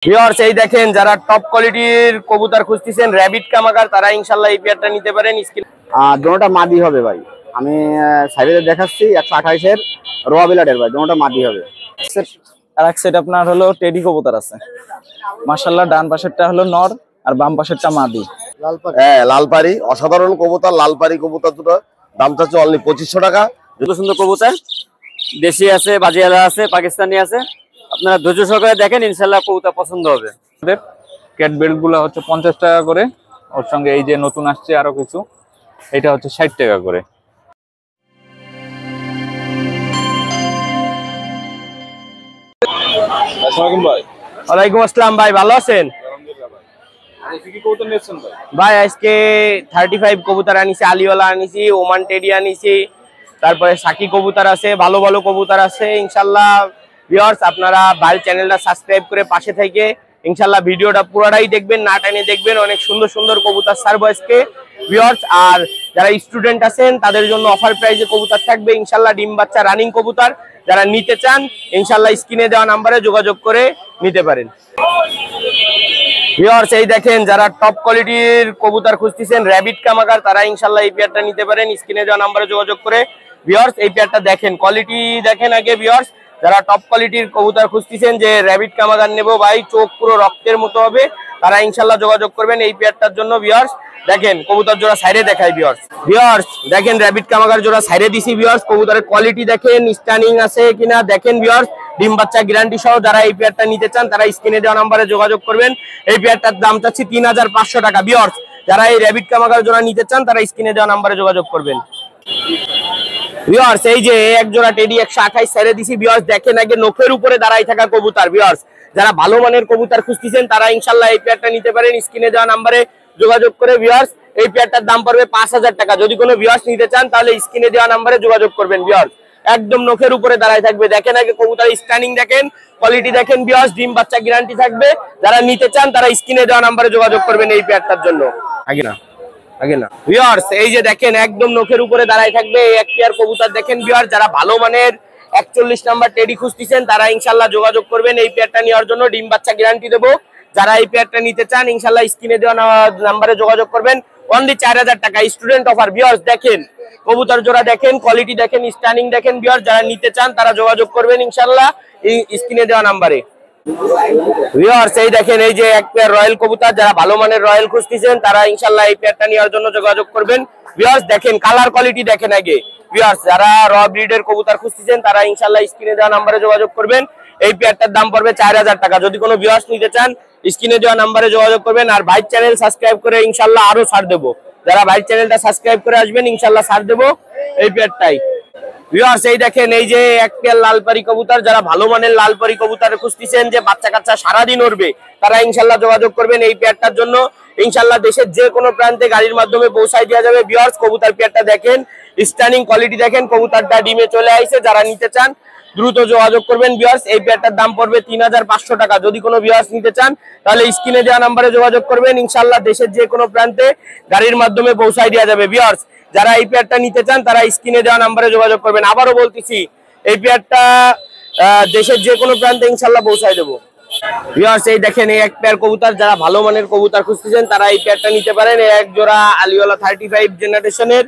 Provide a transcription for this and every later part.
Viewers এই দেখেন যারা টপ কোয়ালিটির কবুতর খুঁজতেছেন র‍্যাবিট কামাগার তারা ইনশাআল্লাহ এই পেয়ারটা নিতে পারেন। দুটোটা মাদি হবে ভাই, আমি সাইডে দেখাচ্ছি 128 এর রোয়া বিলাডের ভাই, দুটোটা মাদি হবে। আর এক সেট আপনার হলো টেডি কবুতর আছে মাশাআল্লাহ, ডান পাশেরটা হলো নর আর বাম পাশেরটা মাদি। হ্যাঁ লালপাড়ি অসাধারণ কবুতর, লালপাড়ি কবুতর দুটো দাম চাচ্ছে অনলি 2500 টাকা। যত সুন্দর কবুতর, দেশি আছে, বাজিয়ালা আছে, পাকিস্তানি আছে, আপনারা ধৈর্য সহকারে দেখেন ইনশাআল্লাহ কবুতর পছন্দ হবে। ক্যাট বেল্ট গুলো হচ্ছে 50 টাকা করে, ওর সঙ্গে এই যে নতুন আসছে আরো কিছু, এটা হচ্ছে 60 টাকা করে। ওয়ালাইকুম আসসালাম ভাই, ভালো আছেন ভাই? আজকে 35 কবুতর আনিছি, আলিওয়ালা আনিছি, ওমান টেডি আনিছি, তারপরে সাকি কবুতর আছে, ভালো ভালো কবুতর আছে ইনশাআল্লাহ। ভিউয়ার্স আপনারা ভাইয়ের চ্যানেলটা সাবস্ক্রাইব করে পাশে থেকে ইনশাআল্লাহ ভিডিওটা পুরোটাই দেখবেন, না টাইনে দেখবেন, অনেক সুন্দর সুন্দর কবুতর ছাড়বো আজকে ভিউয়ার্স। আর যারা স্টুডেন্ট আছেন তাদের জন্য অফার প্রাইসে কবুতর থাকবে ইনশাআল্লাহ, ডিম বাচ্চা রানিং কবুতর। যারা নিতে চান ইনশাআল্লাহ স্ক্রিনে দেওয়া নাম্বারে যোগাযোগ করে নিতে পারেন। ভিউয়ার্স এই দেখেন যারা টপ কোয়ালিটির কবুতর খুঁজতেছেন র‍্যাবিট কামাগার তারা ইনশাআল্লাহ এই পেয়ারটা নিতে পারেন স্ক্রিনে দেওয়া নাম্বারে যোগাযোগ করে। ভিউয়ার্স এই পেয়ারটা দেখেন, কোয়ালিটি দেখেন আগে ভিউয়ার্স। যারা টপ কোয়ালিটির কবুতর খুঁজতেছেন যে র‍্যাবিট কামাগার নেবো ভাই, চোখ পুরো রক্তের মতো হবে, তারা ইনশাআল্লাহ যোগাযোগ করবেন এই পেয়ারটার জন্য। ভিউয়ার্স দেখেন কবুতর জোড়া সাইডে দেখাই ভিউয়ার্স দেখেন র‍্যাবিট কামাগার জোড়া সাইডে দিছি ভিউয়ার্স। কবুতরের কোয়ালিটি দেখেন, স্টানিং আছে কিনা দেখেন ভিউয়ার্স, ডিম বাচ্চা গ্যারান্টি সহ। যারা এই পেয়ারটা নিতে চান তারা স্ক্রিনে দেওয়া নাম্বারে যোগাযোগ করবেন। এই পেয়ারটার দাম চাচ্ছি 3500 টাকা ভিউয়ার্স। যারা এই র‍্যাবিট কামাগার জোড়া নিতে চান তারা স্ক্রিনে দেওয়া নাম্বারে যোগাযোগ করবেন। ভিউয়ার্স এই যে এক জোড়া টেডি 128 সাইডে দিছি ভিউয়ার্স, দেখেন আগে নখের উপরে দাঁড়াই থাকা কবুতর ভিউয়ার্স। যারা ভালো মানের কবুতর খুঁজতেছেন তারা ইনশাআল্লাহ এই পেয়ারটা নিতে পারেন স্ক্রিনে দেওয়া নাম্বারে যোগাযোগ করে। ভিউয়ার্স এই পেয়ারটার দাম পড়বে 5000 টাকা। যদি কোনো ভিউয়ার্স নিতে চান তাহলে স্ক্রিনে দেওয়া নাম্বারে যোগাযোগ করবেন ভিউয়ার্স। একদম নখের উপরে দাঁড়ায় থাকবে, দেখেন আগে কবুতরের স্ট্যান্ডিং দেখেন, কোয়ালিটি দেখেন ভিউয়ার্স, ডিম বাচ্চা গ্যারান্টি থাকবে। যারা নিতে চান তারা স্ক্রিনে দেওয়া নাম্বারে যোগাযোগ করবেন এই পেয়ারটার জন্য। আগে না ভিউয়ার্স এই যে দেখেন একদম নখের উপরে দাঁড়ায় থাকবে এই এক পেয়ার কবুতর দেখেন ভিউয়ার্স। যারা ভালো মানের 41 নাম্বার টেডি খুঁজতেছেন তারা ইনশাআল্লাহ যোগাযোগ করবেন এই পেয়ারটা নেওয়ার জন্য, ডিম বাচ্চা গ্যারান্টি দেবো। যারা এই পেয়ারটা নিতে চান ইনশাআল্লাহ স্ক্রিনে দেওয়া নাম্বারে যোগাযোগ করবেন। অনলি 4000 টাকা স্টুডেন্ট অফার ভিউয়ার্স। দেখেন কবুতর জোড়া দেখেন, কোয়ালিটি দেখেন, স্ট্যান্ডিং দেখেন ভিউয়ার্স। যারা নিতে চান তারা যোগাযোগ করবেন ইনশাআল্লাহ এই স্ক্রিনে দেওয়া নাম্বারে। ভিউয়ার্স এই দেখেন এই যে এক পেয়ার রয়্যাল কবুতর, যারা ভালো মানের রয়্যাল খুঁজতেছেন তারা ইনশাআল্লাহ এই পেয়ারটা নেওয়ার জন্য যোগাযোগ করবেন। ভিউয়ার্স দেখেন কালার কোয়ালিটি দেখেন আগে ভিউয়ার্স। যারা র ব্রিডের কবুতর খুঁজতেছেন তারা ইনশাআল্লাহ স্ক্রিনে দেওয়া নাম্বারে যোগাযোগ করবেন। এই পেয়ারটার দাম পড়বে 4000 টাকা। যদি কোনো ভিউয়ার্স নিতে চান স্ক্রিনে দেওয়া নাম্বারে যোগাযোগ করবেন। আর ভাই চ্যানেল সাবস্ক্রাইব করে ইনশাআল্লাহ আরো ছাড় দেবো। যারা ভাই চ্যানেলটা সাবস্ক্রাইব করে আসবেন ইনশাআল্লাহ ছাড় দেবো এই পেয়ারটাই। ভিউয়ার্স এই দেখেন এই যে এক পেয়ার লালপাড়ি কবুতর, যারা ভালো মানের লালপাড়ি কবুতর খুঁজতেছেন যে বাচ্চা কাচ্চা সারাদিন উড়বে তারা ইনশাআল্লাহ যোগাযোগ করবেন এই পেয়ারটার জন্য। ইনশাআল্লাহ দেশের যে কোনো প্রান্তে গাড়ির মাধ্যমে পৌঁছায় দেওয়া যাবে। ভিউয়ার্স কবুতর পেয়ারটা দেখেন, স্ট্যান্ডিং কোয়ালিটি দেখেন, কবুতরটা ডিমে চলে আইছে। যারা নিতে চান দ্রুত যোগাযোগ করবেন ভিউয়ার্স। এই পেয়ারটার দাম পড়বে 3500 টাকা। যদি কোনো ভিউয়ার্স নিতে চান তাহলে স্ক্রিনে দেওয়া নাম্বারে যোগাযোগ করবেন ইনশাআল্লাহ দেশের যে কোনো প্রান্তে গাড়ির মাধ্যমে পৌঁছায় দেওয়া যাবে ভিউয়ার্স। যারা এই পেয়ারটা নিতে চান তারা স্ক্রিনে দেওয়া নাম্বারে যোগাযোগ করবেন। আবারও বলতেছি এই পেয়ারটা দেশের যে কোনো প্রান্তে ইনশাআল্লাহ পৌঁছায় দেবো। ভিউয়ার্স এই দেখেন এই এক পেয়ার কবুতর, যারা ভালো মানের কবুতর খুঁজতেছেন তারা এই পেয়ারটা নিতে পারেন। এই এক জোড়া আলিওয়ালা 35 জেনারেশনের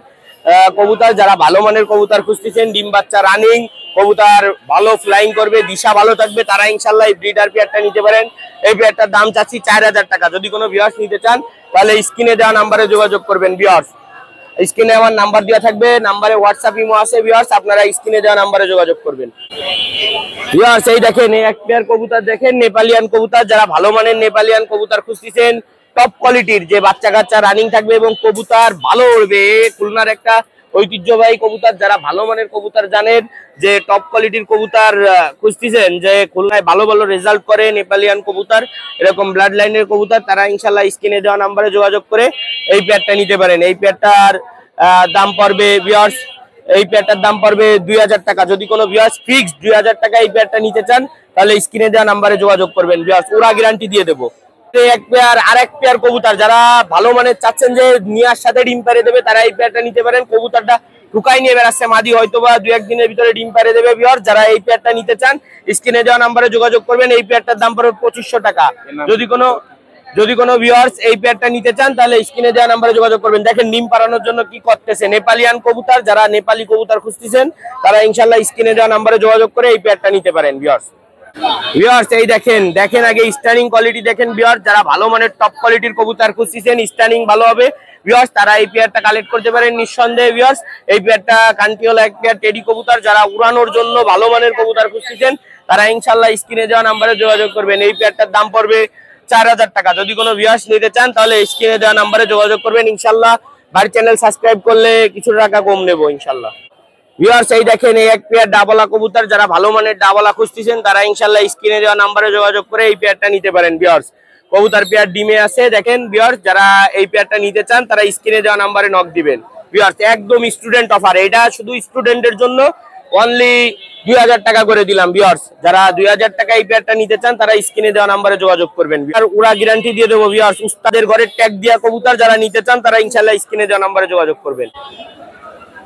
কবুতর, যারা ভালো মানের কবুতর খুঁজতেছেন, ডিম বাচ্চা রানিং কবুতর, ভালো ফ্লাইং করবে, দিশা ভালো থাকবে, তারা ইনশাআল্লাহ এই ব্রিডার পেয়ারটা নিতে পারেন। এই পেয়ারটার দাম চাচ্ছি 4000 টাকা। যদি কোনো ভিউয়ার্স নিতে চান তাহলে স্ক্রিনে দেওয়া নাম্বারে যোগাযোগ করবেন ভিউয়ার্স। স্ক্রিনে আমার নাম্বার দেওয়া থাকবে, নাম্বারে হোয়াটসঅ্যাপ ইমো আছে ভিউয়ার্স, আপনারা স্ক্রিনে দেওয়া নাম্বারে যোগাযোগ করবেন। ভিউয়ার্স এই দেখেন এই এক পেয়ার কবুতর দেখেন, নেপালিয়ান কবুতর, যারা ভালো মানের নেপালিয়ান কবুতর খুঁজতেছেন টপ কোয়ালিটির, যে বাচ্চা কাচ্চা রানিং থাকবে এবং কবুতর ভালো উড়বে, খুলনার একটা ঐতিহ্যবাহী কবুতর। যারা ভালো মানের কবুতর জানেন যে টপ কোয়ালিটির কবুতর খুঁজতেছেন যে খুলনায় ভালো ভালো রেজাল্ট করে নেপালিয়ান কবুতর, এরকম ব্লাড লাইনের কবুতর, তারা ইনশাআল্লাহ স্ক্রিনে দেওয়া নাম্বারে যোগাযোগ করে এই পেয়ারটা নিতে পারেন। এই পেয়ারটার দাম পড়বে ভিউয়ার্স, এই পেয়ারটার দাম পড়বে 2000 টাকা। যদি কোনো ভিউয়ার্স ফিক্সড 2000 টাকা এই পেয়ারটা নিতে চান তাহলে স্ক্রিনে দেওয়া নাম্বারে যোগাযোগ করবেন ভিউয়ার্স, ওরা গ্যারান্টি দিয়ে দেবো। এক পেয়ার আর এক পেয়ার কবুতর, যারা ভালো মানের চাচ্ছেন যে নিয়ার সাথে ডিম পেড়ে দেবে তারা এই পেয়ারটা নিতে পারেন। কবুতরটা টুকাই নিয়ে বেড়াচ্ছে মাদি, হয়তোবা 2-1 দিনের ভিতরে ডিম পাড়ে দেবে ভিউয়ার্স। যারা এই পেয়ারটা নিতে চান স্ক্রিনে দেওয়া নাম্বারে যোগাযোগ করবেন। এই পেয়ারটার দাম পড়বে 2500 টাকা। যদি কোনো ভিউয়ার্স এই পেয়ারটা নিতে চান তাহলে স্ক্রিনে দেওয়া নাম্বারে যোগাযোগ করবেন। দেখেন ডিম পাড়ানোর জন্য কি করতেছে, নেপালিয়ান কবুতর। যারা নেপালি কবুতর খুঁজতেছেন তারা ইনশাআল্লাহ স্ক্রিনে দেওয়া নাম্বারে যোগাযোগ করে এই পেয়ারটা নিতে পারেন ভিউয়ার্স। এই দেখেন আগে স্টানিং কোয়ালিটি দেখেন ভিউয়ার্স। যারা ভালো মানের টপ কোয়ালিটির কবুতর খুঁজতেছেন, স্টানিং ভালো হবে ভিউয়ার্স, তারা এই পেয়ারটা কালেক্ট করতে পারেন নিঃসন্দেহে ভিউয়ার্স। এই পেয়ারটা কান্ট্রিওয়ালা এক পেয়ার টেডি কবুতর। যারা উড়ানোর জন্য ভালো মানের কবুতর খুঁজতেছেন তারা ইনশাআল্লাহ স্ক্রিনে দেওয়া নাম্বারে যোগাযোগ করবেন। এই পেয়ারটার দাম পড়বে 4000 টাকা। যদি কোনো ভিউয়ার্স নিতে চান তাহলে স্ক্রিনে দেওয়া নাম্বারে যোগাযোগ করবেন ইনশাআল্লাহ। বাড়ির চ্যানেল সাবস্ক্রাইব করলে কিছু টাকা কম নেবো ইনশাআল্লাহ ভিউয়ার্স। এই দেখেন এই এক পেয়ার ডাবলা কবুতর। যারা ভালো মানের ডাবলা খুঁজতেছেন তারা ইনশাআল্লাহ স্ক্রিনে দেওয়া নাম্বারে যোগাযোগ করে এই পেয়ারটা নিতে পারেন ভিউয়ার্স। কবুতর পেয়ার ডিমে আছে দেখেন ভিউয়ার্স। যারা এই পেয়ারটা নিতে চান তারা স্ক্রিনে দেওয়া নাম্বারে নক দিবেন ভিউয়ার্স। একদম স্টুডেন্ট অফার, এটা শুধু স্টুডেন্টের জন্য, অনলি 2000 টাকা করে দিলাম ভিউয়ার্স। যারা 2000 টাকা এই পেয়ারটা নিতে চান তারা স্ক্রিনে দেওয়া নাম্বারে যোগাযোগ করবেন। আর উড়া গ্যারান্টি দিয়ে দেবো ভিউয়ার্স। উস্তাদের ঘরে ট্যাগ দিয়া কবুতর। যারা নিতে চান তারা ইনশাআল্লাহ স্ক্রিনে দেওয়া নাম্বারে যোগাযোগ করবেন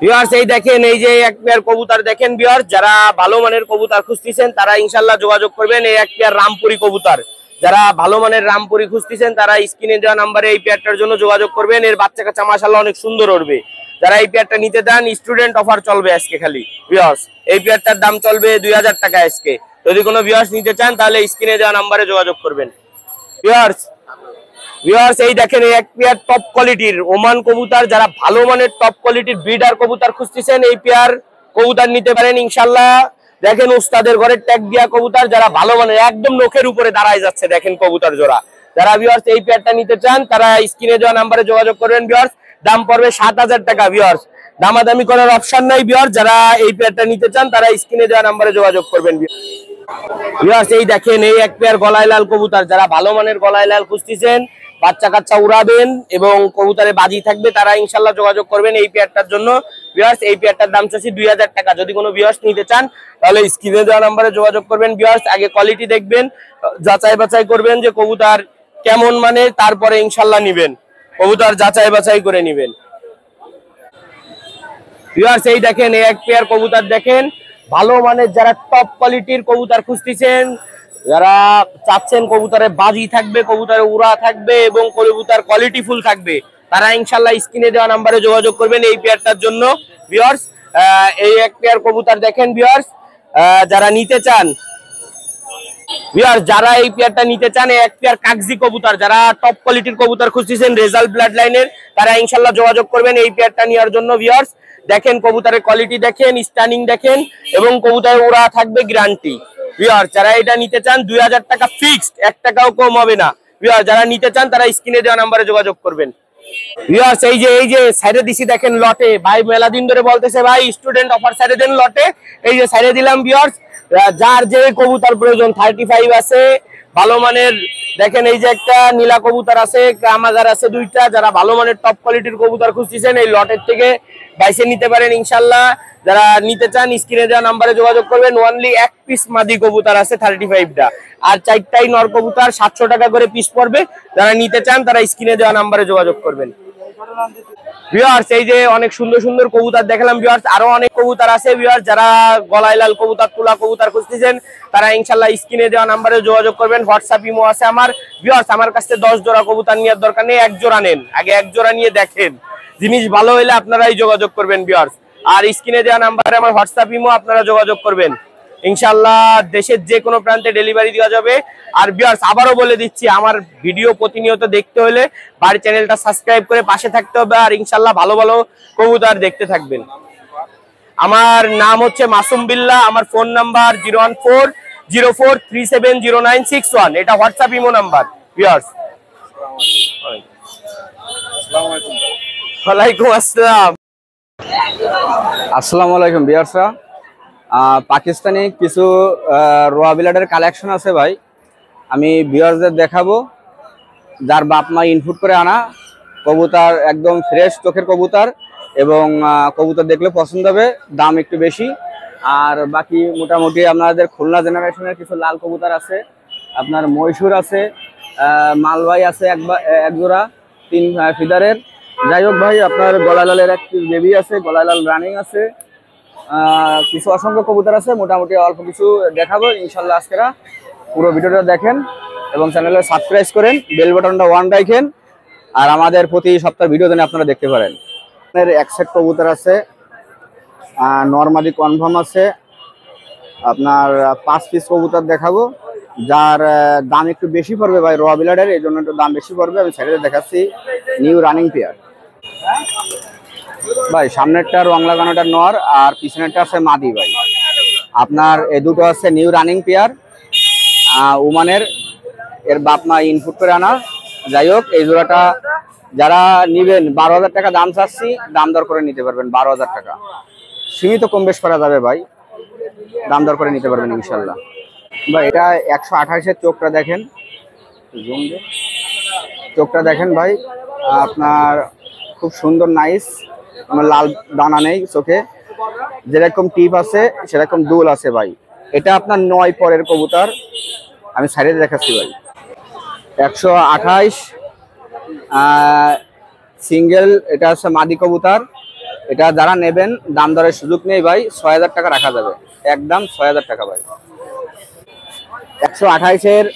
ভিউয়ার্স। এই দেখেন এই যে এক পেয়ার কবুতর দেখেন ভিউয়ার্স। যারা ভালো মানের কবুতর খুঁজতেছেন তারা ইনশাআল্লাহ যোগাযোগ করবেন। এই এক পেয়ার রামপুরি কবুতর। যারা ভালো মানের রামপুরি খুঁজতেছেন তারা স্ক্রিনে দেওয়া নাম্বারে এই পেয়ারটার জন্য যোগাযোগ করবেন। এর বাচ্চা কাচ্চা মাশাআল্লাহ অনেক সুন্দর উঠবে। যারা এই পেয়ারটা নিতে চান স্টুডেন্ট অফার চলবে আজকে খালি ভিউয়ার্স। এই পেয়ারটার দাম চলবে 2000 টাকা আজকে। যদি কোনো ভিউয়ার্স নিতে চান তাহলে স্ক্রিনে দেওয়া নাম্বারে যোগাযোগ করবেন ভিউয়ার্স। এই দেখেন এই এক পেয়ার টপ কোয়ালিটির ওমান কবুতর। যারা ভালো মানের টপ কোয়ালিটির ব্রিডার কবুতর খুঁজতেছেন এই পেয়ার কবুতর নিতে পারেন ইনশাআল্লাহ। দেখেন উস্তাদের ঘরে ট্যাগ দিয়া কবুতর। যারা ভালো মানের একদম নখের উপরে দাঁড়ায় যাচ্ছে দেখেন কবুতর জোড়া। যারা ভিউয়ার্স এই পেয়ারটা নিতে চান তারা স্ক্রিনে দেওয়া নাম্বারে যোগাযোগ করবেন ভিউয়ার্স। দাম পড়বে 7000 টাকা ভিউয়ার্স। দামাদামি করার অপশন নাই ভিউয়ার্স। যারা এই পেয়ারটা নিতে চান তারা স্ক্রিনে দেওয়া নাম্বারে যোগাযোগ করবেন ভিউয়ার্স। এই দেখেন এই এক পেয়ার গলায় লাল কবুতর। যারা ভালো মানের গলায় লাল খুঁজতেছেন, বাচ্চা কাচ্চা উড়াবেন এবং কবুতরে বাজি থাকবে, তারা ইনশাআল্লাহ যোগাযোগ করবেন এই পেয়ারটার জন্য ভিউয়ার্স। এই পেয়ারটার দাম চাচ্ছি 2000 টাকা। যদি কোনো ভিউয়ার্স নিতে চান তাহলে স্ক্রিনে দেওয়া নাম্বারে যোগাযোগ করবেন ভিউয়ার্স। আগে কোয়ালিটি দেখবেন, যাচাই বাছাই করবেন যে কবুতর কেমন মানে, তারপরে ইনশাআল্লাহ নিবেন। কবুতর যাচাই বাছাই করে নিবেন ভিউয়ার্স। এই দেখেন এই এক পেয়ার কবুতর দেখেন ভালো মানের। যারা টপ কোয়ালিটির কবুতর খুঁজতেছেন, যারা চাচ্ছেন কবুতরে বাজি থাকবে, কবুতরে উড়া থাকবে এবং কবুতর কোয়ালিটি ফুল থাকবে, তারা ইনশাআল্লাহ স্ক্রিনে দেওয়া নাম্বারে যোগাযোগ করবেন এই পেয়ারটার জন্য ভিউয়ার্স। এই এক পেয়ার কবুতর দেখেন ভিউয়ার্স। যারা নিতে চান ভিউয়ার্স, যারা এই পেয়ারটা নিতে চান এই এক পেয়ার কাগজি কবুতর। যারা টপ কোয়ালিটির কবুতর খুঁজতেছেন রেজাল্ট ব্লাড লাইনের, তারা ইনশাআল্লাহ যোগাযোগ করবেন এই পেয়ারটা নেওয়ার জন্য ভিউয়ার্স। দেখেন কবুতরের কোয়ালিটি দেখেন, স্টানিং দেখেন এবং কবুতরের উড়া থাকবে গ্যারান্টি ভিউয়ার্স। যারা এটা নিতে চান 2000 টাকা ফিক্সড, 1 টাকাও কম হবে না ভিউয়ার্স। যারা নিতে চান তারা স্ক্রিনে দেওয়া নাম্বারে যোগাযোগ করবেন ভিউয়ার্স। এই যে সাইডে দিছি দেখেন লটে। ভাই মেলা দিন ধরে বলতেছে ভাই স্টুডেন্ট অফার সাইডে দেন লটে। এই যে সাইডে দিলাম ভিউয়ার্স। যার যে কবুতর প্রয়োজন 35 আছে ভালো মানের। দেখেন এই যে একটা নীলা কবুতর আছে, কামাগার আছে 2টা। যারা ভালো মানের টপ কোয়ালিটির কবুতর খুঁজতেছেন এই লটের থেকে বাইসে নিতে পারেন ইনশাআল্লাহ। যারা নিতে চান স্ক্রিনে দেওয়া নাম্বারে যোগাযোগ করবেন। অনলি 1 পিস মাদি কবুতর আছে 35টা, আর 4টাই নর কবুতর। 700 টাকা করে পিস পড়বে। যারা নিতে চান তারা স্ক্রিনে দেওয়া নাম্বারে যোগাযোগ করবেন ভিউয়ার্স। এই যে অনেক সুন্দর সুন্দর কবুতর দেখালাম ভিউয়ার্স। আরো অনেক কবুতর আছে ভিউয়ার্স। যারা গলায় লাল কবুতর, তুলা কবুতর খুঁজতেছেন তারা ইনশাআল্লাহ স্ক্রিনে দেওয়া নাম্বারে যোগাযোগ করবেন। হোয়াটসঅ্যাপ ইমো আছে আমার ভিউয়ার্স। আমার কাছে 10 জোড়া কবুতর নেওয়ার দরকার নেই, 1 জোড়া নেন। আগে 1 জোড়া নিয়ে দেখেন, জিনিস ভালো হলে আপনারাই যোগাযোগ করবেন ভিউয়ার্স। আর স্ক্রিনে দেওয়া নাম্বারে আমার হোয়াটসঅ্যাপ ইমো, আপনারা যোগাযোগ করবেন ইনশাআল্লাহ। দেশের যে কোনো প্রান্তে ডেলিভারি দেওয়া যাবে। আর ভিউয়ার্স আবারও বলে দিচ্ছি, আমার ভিডিও প্রতিনিয়ত দেখতে হলে বাড়ির চ্যানেলটা সাবস্ক্রাইব করে পাশে থাকতে হবে। আর ইনশাআল্লাহ ভালো ভালো কবুতর দেখতে থাকবেন। আমার নাম হচ্ছে মাসুম বিল্লাহ। আমার ফোন নাম্বার 01404370961। এটা হোয়াটসঅ্যাপ ইমো নাম্বার ভিউয়ার্স। ওয়ালাইকুম আসসালাম। আসসালামু আলাইকুম ভিউয়ার্সরা। পাকিস্তানি কিছু রোয়া বিলাডের কালেকশন আছে ভাই, আমি ভিউয়ার্সদের দেখাবো। যার বাপ মা ইনপুট করে আনা কবুতর, একদম ফ্রেশ চোখের কবুতর এবং কবুতর দেখলে পছন্দ হবে, দাম একটু বেশি। আর বাকি মোটামুটি আপনাদের খুলনা জেনারেশনের কিছু লাল কবুতর আছে, আপনার মহীশূর আছে, মালবাই আছে এক জোড়া 3 ফিদারের, যাই হোক ভাই, আপনার গলালালের একটি বেবি আছে, গলালাল রানিং আছে, কিছু অসংখ্য কবুতর আছে, মোটামুটি অল্প কিছু দেখাবো ইনশাল্লাহ। আজকেরা পুরো ভিডিওটা দেখেন এবং চ্যানেলে সাবস্ক্রাইব করেন, বেল বাটনটা ওয়ান রাখেন, আর আমাদের প্রতি সপ্তাহ ভিডিও যেন আপনারা দেখতে পারেন। এক সেট কবুতর আছে, নরমাদি কনফার্ম আছে, আপনার 5 পিস কবুতর দেখাবো, যার দাম একটু বেশি পড়বে ভাই, র বিলাডের, এই জন্য একটু দাম বেশি পড়বে। আমি সাইডে দেখাচ্ছি নিউ রানিং পেয়ার ভাই, সামনেরটা রং লাগানোটা নর আর পিছনেরটা আছে মাদি ভাই। আপনার এই দুটো আছে নিউ রানিং পেয়ার, ওমানের, এর বাপ মা ইনপুট করে আনা। যাই হোক, এই জোড়াটা যারা নিবেন 12,000 টাকা দাম চাচ্ছি, দাম দর করে নিতে পারবেন। 12,000 টাকা সীমিত কম বেশ করা যাবে ভাই, দাম দর করে নিতে পারবেন ইনশাল্লাহ ভাই। এটা 128-এর চোখটা দেখেন, চোখটা দেখেন ভাই, আপনার খুব সুন্দর নাইস, লাল দানা নেই চোখে, যেরকম টিপ আছে সেরকম দুল আছে ভাই। এটা আপনার 9 পরের কবুতর, আমি সাইডে দেখাচ্ছি ভাই। 128 সিঙ্গেল, এটা হচ্ছে মাদি কবুতর। এটা যারা নেবেন দাম দরের সুযোগ নেই ভাই, 6,000 টাকা রাখা যাবে, একদম 6,000 টাকা ভাই। 128-এর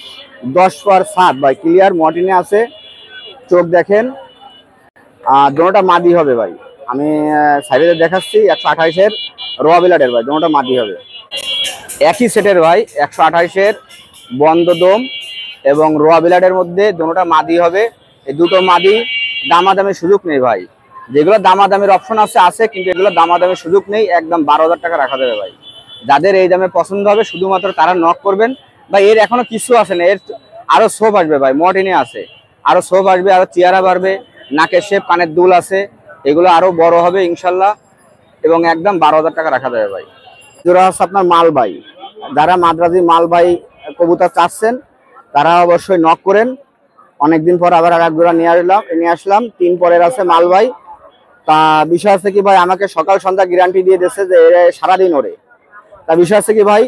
10 পর 7 ভাই, ক্লিয়ার মর্টিনে আছে, চোখ দেখেন, দুটোটা মাদি হবে ভাই। আমি সাইডে দেখাচ্ছি 128-এর র বিলাডের ভাই, দুটোটা মাদি হবে। একই সেটের ভাই, 128-এর বন্ধ দম এবং র বিলাডের মধ্যে দুটোটা মাদি হবে। এই দুটো মাদি দামাদামির সুযোগ নেই ভাই, যেগুলো দামাদামির অপশন আছে কিন্তু এগুলো দামাদামির সুযোগ নেই, একদম 12,000 টাকা রাখা যাবে ভাই। যাদের এই দামে পছন্দ হবে শুধুমাত্র তারা নক করবেন ভাই। এর এখনো কিছু আসে না, এর আরো সোপ আসবে ভাই, মর্টিনে আছে, আরো সোপ আসবে, আরো চেহারা বাড়বে, নাকের শেপ, কানের দুল আছে, এগুলো আরো বড় হবে ইনশাল্লাহ, এবং একদম 12,000 টাকা রাখা যাবে ভাই। জোড়া হচ্ছে আপনার মালবাই, যারা মাদ্রাজি মালবাই কবুতর চাচ্ছেন তারা অবশ্যই নক করেন। অনেকদিন পর আবার আর এক জোড়া নিয়ে আসলাম, 3 পরের আছে মালবাই। তা বিষয় আছে কি ভাই, আমাকে সকাল সন্ধ্যা গ্যারান্টি দিয়ে দিচ্ছে যে সারাদিন ওরে। তা বিষয় আছে কি ভাই,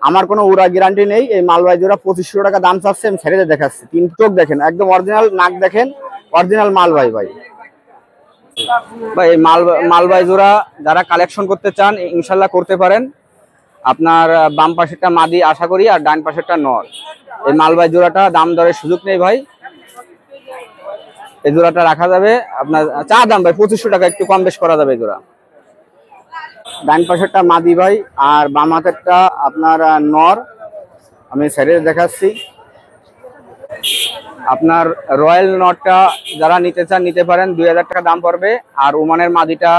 আমার কোনো উড়া গ্যারান্টি নেই। এই মালবাই জোড়া 2500 টাকা দাম চাচ্ছে, আমি ছেড়ে দেখাচ্ছি। 3 চোখ দেখেন, একদম অরিজিনাল, নাক দেখেন, অরিজিনাল মালবাই ভাই। ভাই এই মালবাই জোড়া যারা কালেকশন করতে চান ইনশাল্লাহ করতে পারেন। আপনার বাম পাশেরটা মাদি আশা করি, আর ডান পাশেরটা নর। এই মালবাই জোড়াটা দাম দরের সুযোগ নেই ভাই, এই জোড়াটা রাখা যাবে আপনার চা দাম ভাই 2500 টাকা, একটু কম বেশ করা যাবে এই জোড়া। ডান পাশেরটা মাদি ভাই, আর বাম হাতেরটা আপনার নর, আমি সাইডে দেখাচ্ছি। আপনার রয়্যাল নটটা যারা নিতে চান নিতে পারেন, 2,000 টাকা দাম পড়বে। আর ওমানের মাদিটা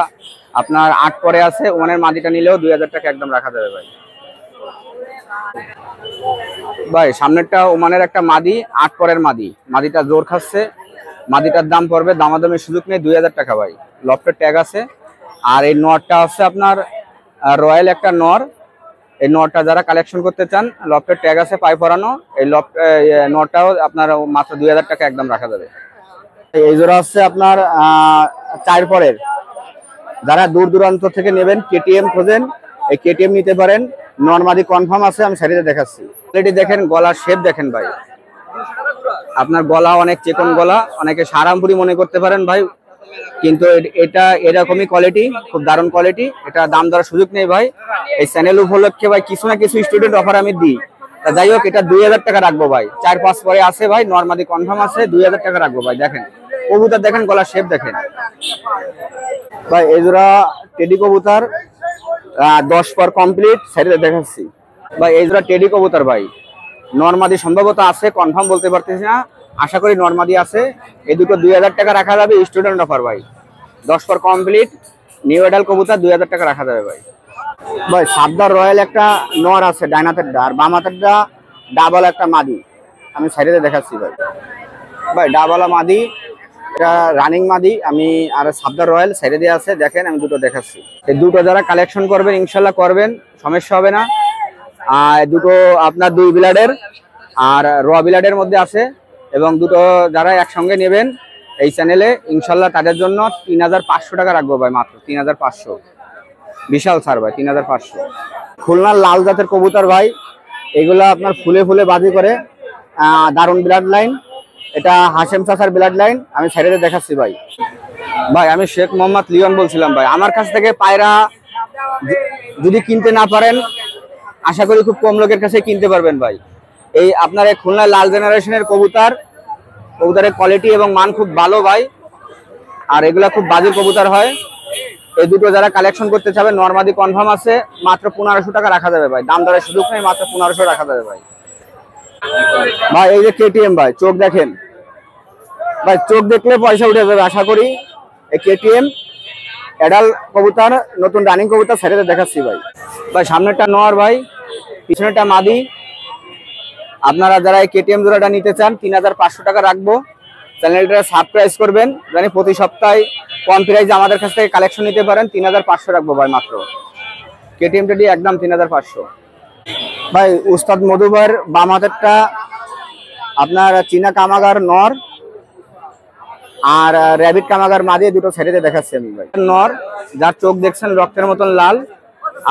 আপনার 8 পরে আছে, ওমানের মাদিটা নিলেও 2,000 টাকা একদম রাখা যাবে ভাই। ভাই সামনেরটা ওমানের একটা মাদি, 8 পরের মাদি, মাদিটা জোর খাচ্ছে, মাদিটার দাম পড়বে, দামাদামির সুযোগ নেই, 2,000 টাকা ভাই। লফটের ট্যাগ আছে। আর এই নটটা হচ্ছে আপনার রয়্যাল একটা নর, এই নটটা যারা কালেকশন করতে চান লফটের ট্যাগ আছে, পায়ে পরানো, এই নটটাও আপনার মাত্র 2,000 টাকা একদম রাখা যাবে। এই জোড়া হচ্ছে আপনার 4 পরের, যারা দূর দূরান্ত থেকে নেবেন, কেটিএম খোঁজেন, এই কেটিএম নিতে পারেন। নরমাদি কনফার্ম আছে, আমি সাইডে দেখাচ্ছি। কোয়ালিটি দেখেন, গলার শেপ দেখেন ভাই, আপনার গলা অনেক চিকন গলা, অনেকে সারামপুরি মনে করতে পারেন ভাই, কিন্তু এটা এরকমই কোয়ালিটি, খুব দারুণ কোয়ালিটি। এটা দাম দরের সুযোগ নেই ভাই, এই চ্যানেল উপলক্ষে ভাই কিছু না কিছু স্টুডেন্ট অফার আমি দিই। তা যাই হোক, এটা 2,000 টাকা রাখবো ভাই, 4-5 পরে আছে ভাই, নরমাদি কনফার্ম আছে, 2,000 টাকা রাখবো ভাই। দেখেন কবুতর দেখেন, গলার শেপ দেখেন ভাই। এই জোড়া টেডি কবুতর, 10 পর কমপ্লিট, সাইডে দেখাচ্ছি ভাই। এই জোড়া টেডি কবুতর ভাই, নরমাদি সম্ভবত আছে, কনফার্ম বলতে পারতেছি না, আশা করি নরমাদি আছে। এই দুটো 2,000 টাকা রাখা যাবে, স্টুডেন্ট অফার ভাই। 10 পর কমপ্লিট, নিউ এডাল কবুতর, 2,000 টাকা রাখা যাবে ভাই। ভাই সাবদার রয়্যাল একটা নর আছে, ডান হাতেরটা, আর বাম হাতেরটা ডাবল একটা মাদি, আমি সাইডে দেখাচ্ছি ভাই। ভাই ডাবলা মাদি, এটা রানিং মাদি, আমি আর সাবদার রয়্যাল সাইডে দিয়ে আছে, দেখেন আমি দুটো দেখাচ্ছি। এই দুটো যারা কালেকশন করবেন ইনশাল্লাহ করবেন, সমস্যা হবে না। আর দুটো আপনার 2 বিলাডের আর র বিলাডের মধ্যে আছে, এবং দুটো যারা একসঙ্গে নেবেন এই চ্যানেলে ইনশাল্লাহ তাদের জন্য 3,500 টাকা রাখবো ভাই, মাত্র 3,500। বিশাল ছাড় ভাই, 3,500। খুলনার লাল জাতের কবুতর ভাই, এগুলো আপনার ফুলে ফুলে বাজি করে, দারুণ ব্লাড লাইন, এটা হাশেম চাচার ব্লাড লাইন, আমি সাইডে দেখাচ্ছি ভাই। ভাই আমি শেখ মোহাম্মদ লিওন বলছিলাম ভাই। আমার কাছ থেকে পায়রা যদি কিনতে না পারেন, আশা করি খুব কম লোকের কাছে কিনতে পারবেন ভাই। এই আপনার এই খুলনা লাল জেনারেশনের কবুতরের কোয়ালিটি এবং মান খুব ভালো ভাই। আর এগুলা খুব বাজে কবুতর হয়। এই দুটো যারা কালেকশন করতে চাবে, নরমাদি কনফার্ম আছে, মাত্র 1500 টাকা রাখা যাবে ভাই। দাম দরের সুযোগ নেই, মাত্র 1500 রাখা যাবে ভাই। ভাই এই যে কেটিএম ভাই, চোখ দেখেন ভাই, চোখ দেখলে পয়সা উঠে যাবে আশা করি। এই কেটিএম এডাল কবুতর, নতুন রানিং কবুতর ছেড়ে দেখাচ্ছি ভাই। ভাই সামনেরটা নর ভাই, পিছনেরটা মাদি। আপনারা যারা এই কেটিএম জোড়াটা নিতে চান 3500 টাকা রাখবো। চ্যানেলটা সাবস্ক্রাইব করবেন, জানি প্রতি সপ্তাহে কম প্রাইসে আমাদের কাছ থেকে কালেকশন নিতে পারেন। 3500 রাখবো ভাই মাত্র। কেটিএমটা দিয়ে একদম 3500। ভাই উস্তাদ মধু ভাইয়ের বাম হাতেরটা আপনার চীনা কামাগার নর আর র্যাবিট কামাগার মাদি, দুটো ছেড়েতে দেখাচ্ছি আমি ভাই। নর যার চোখ দেখছেন রক্তের মতন লাল,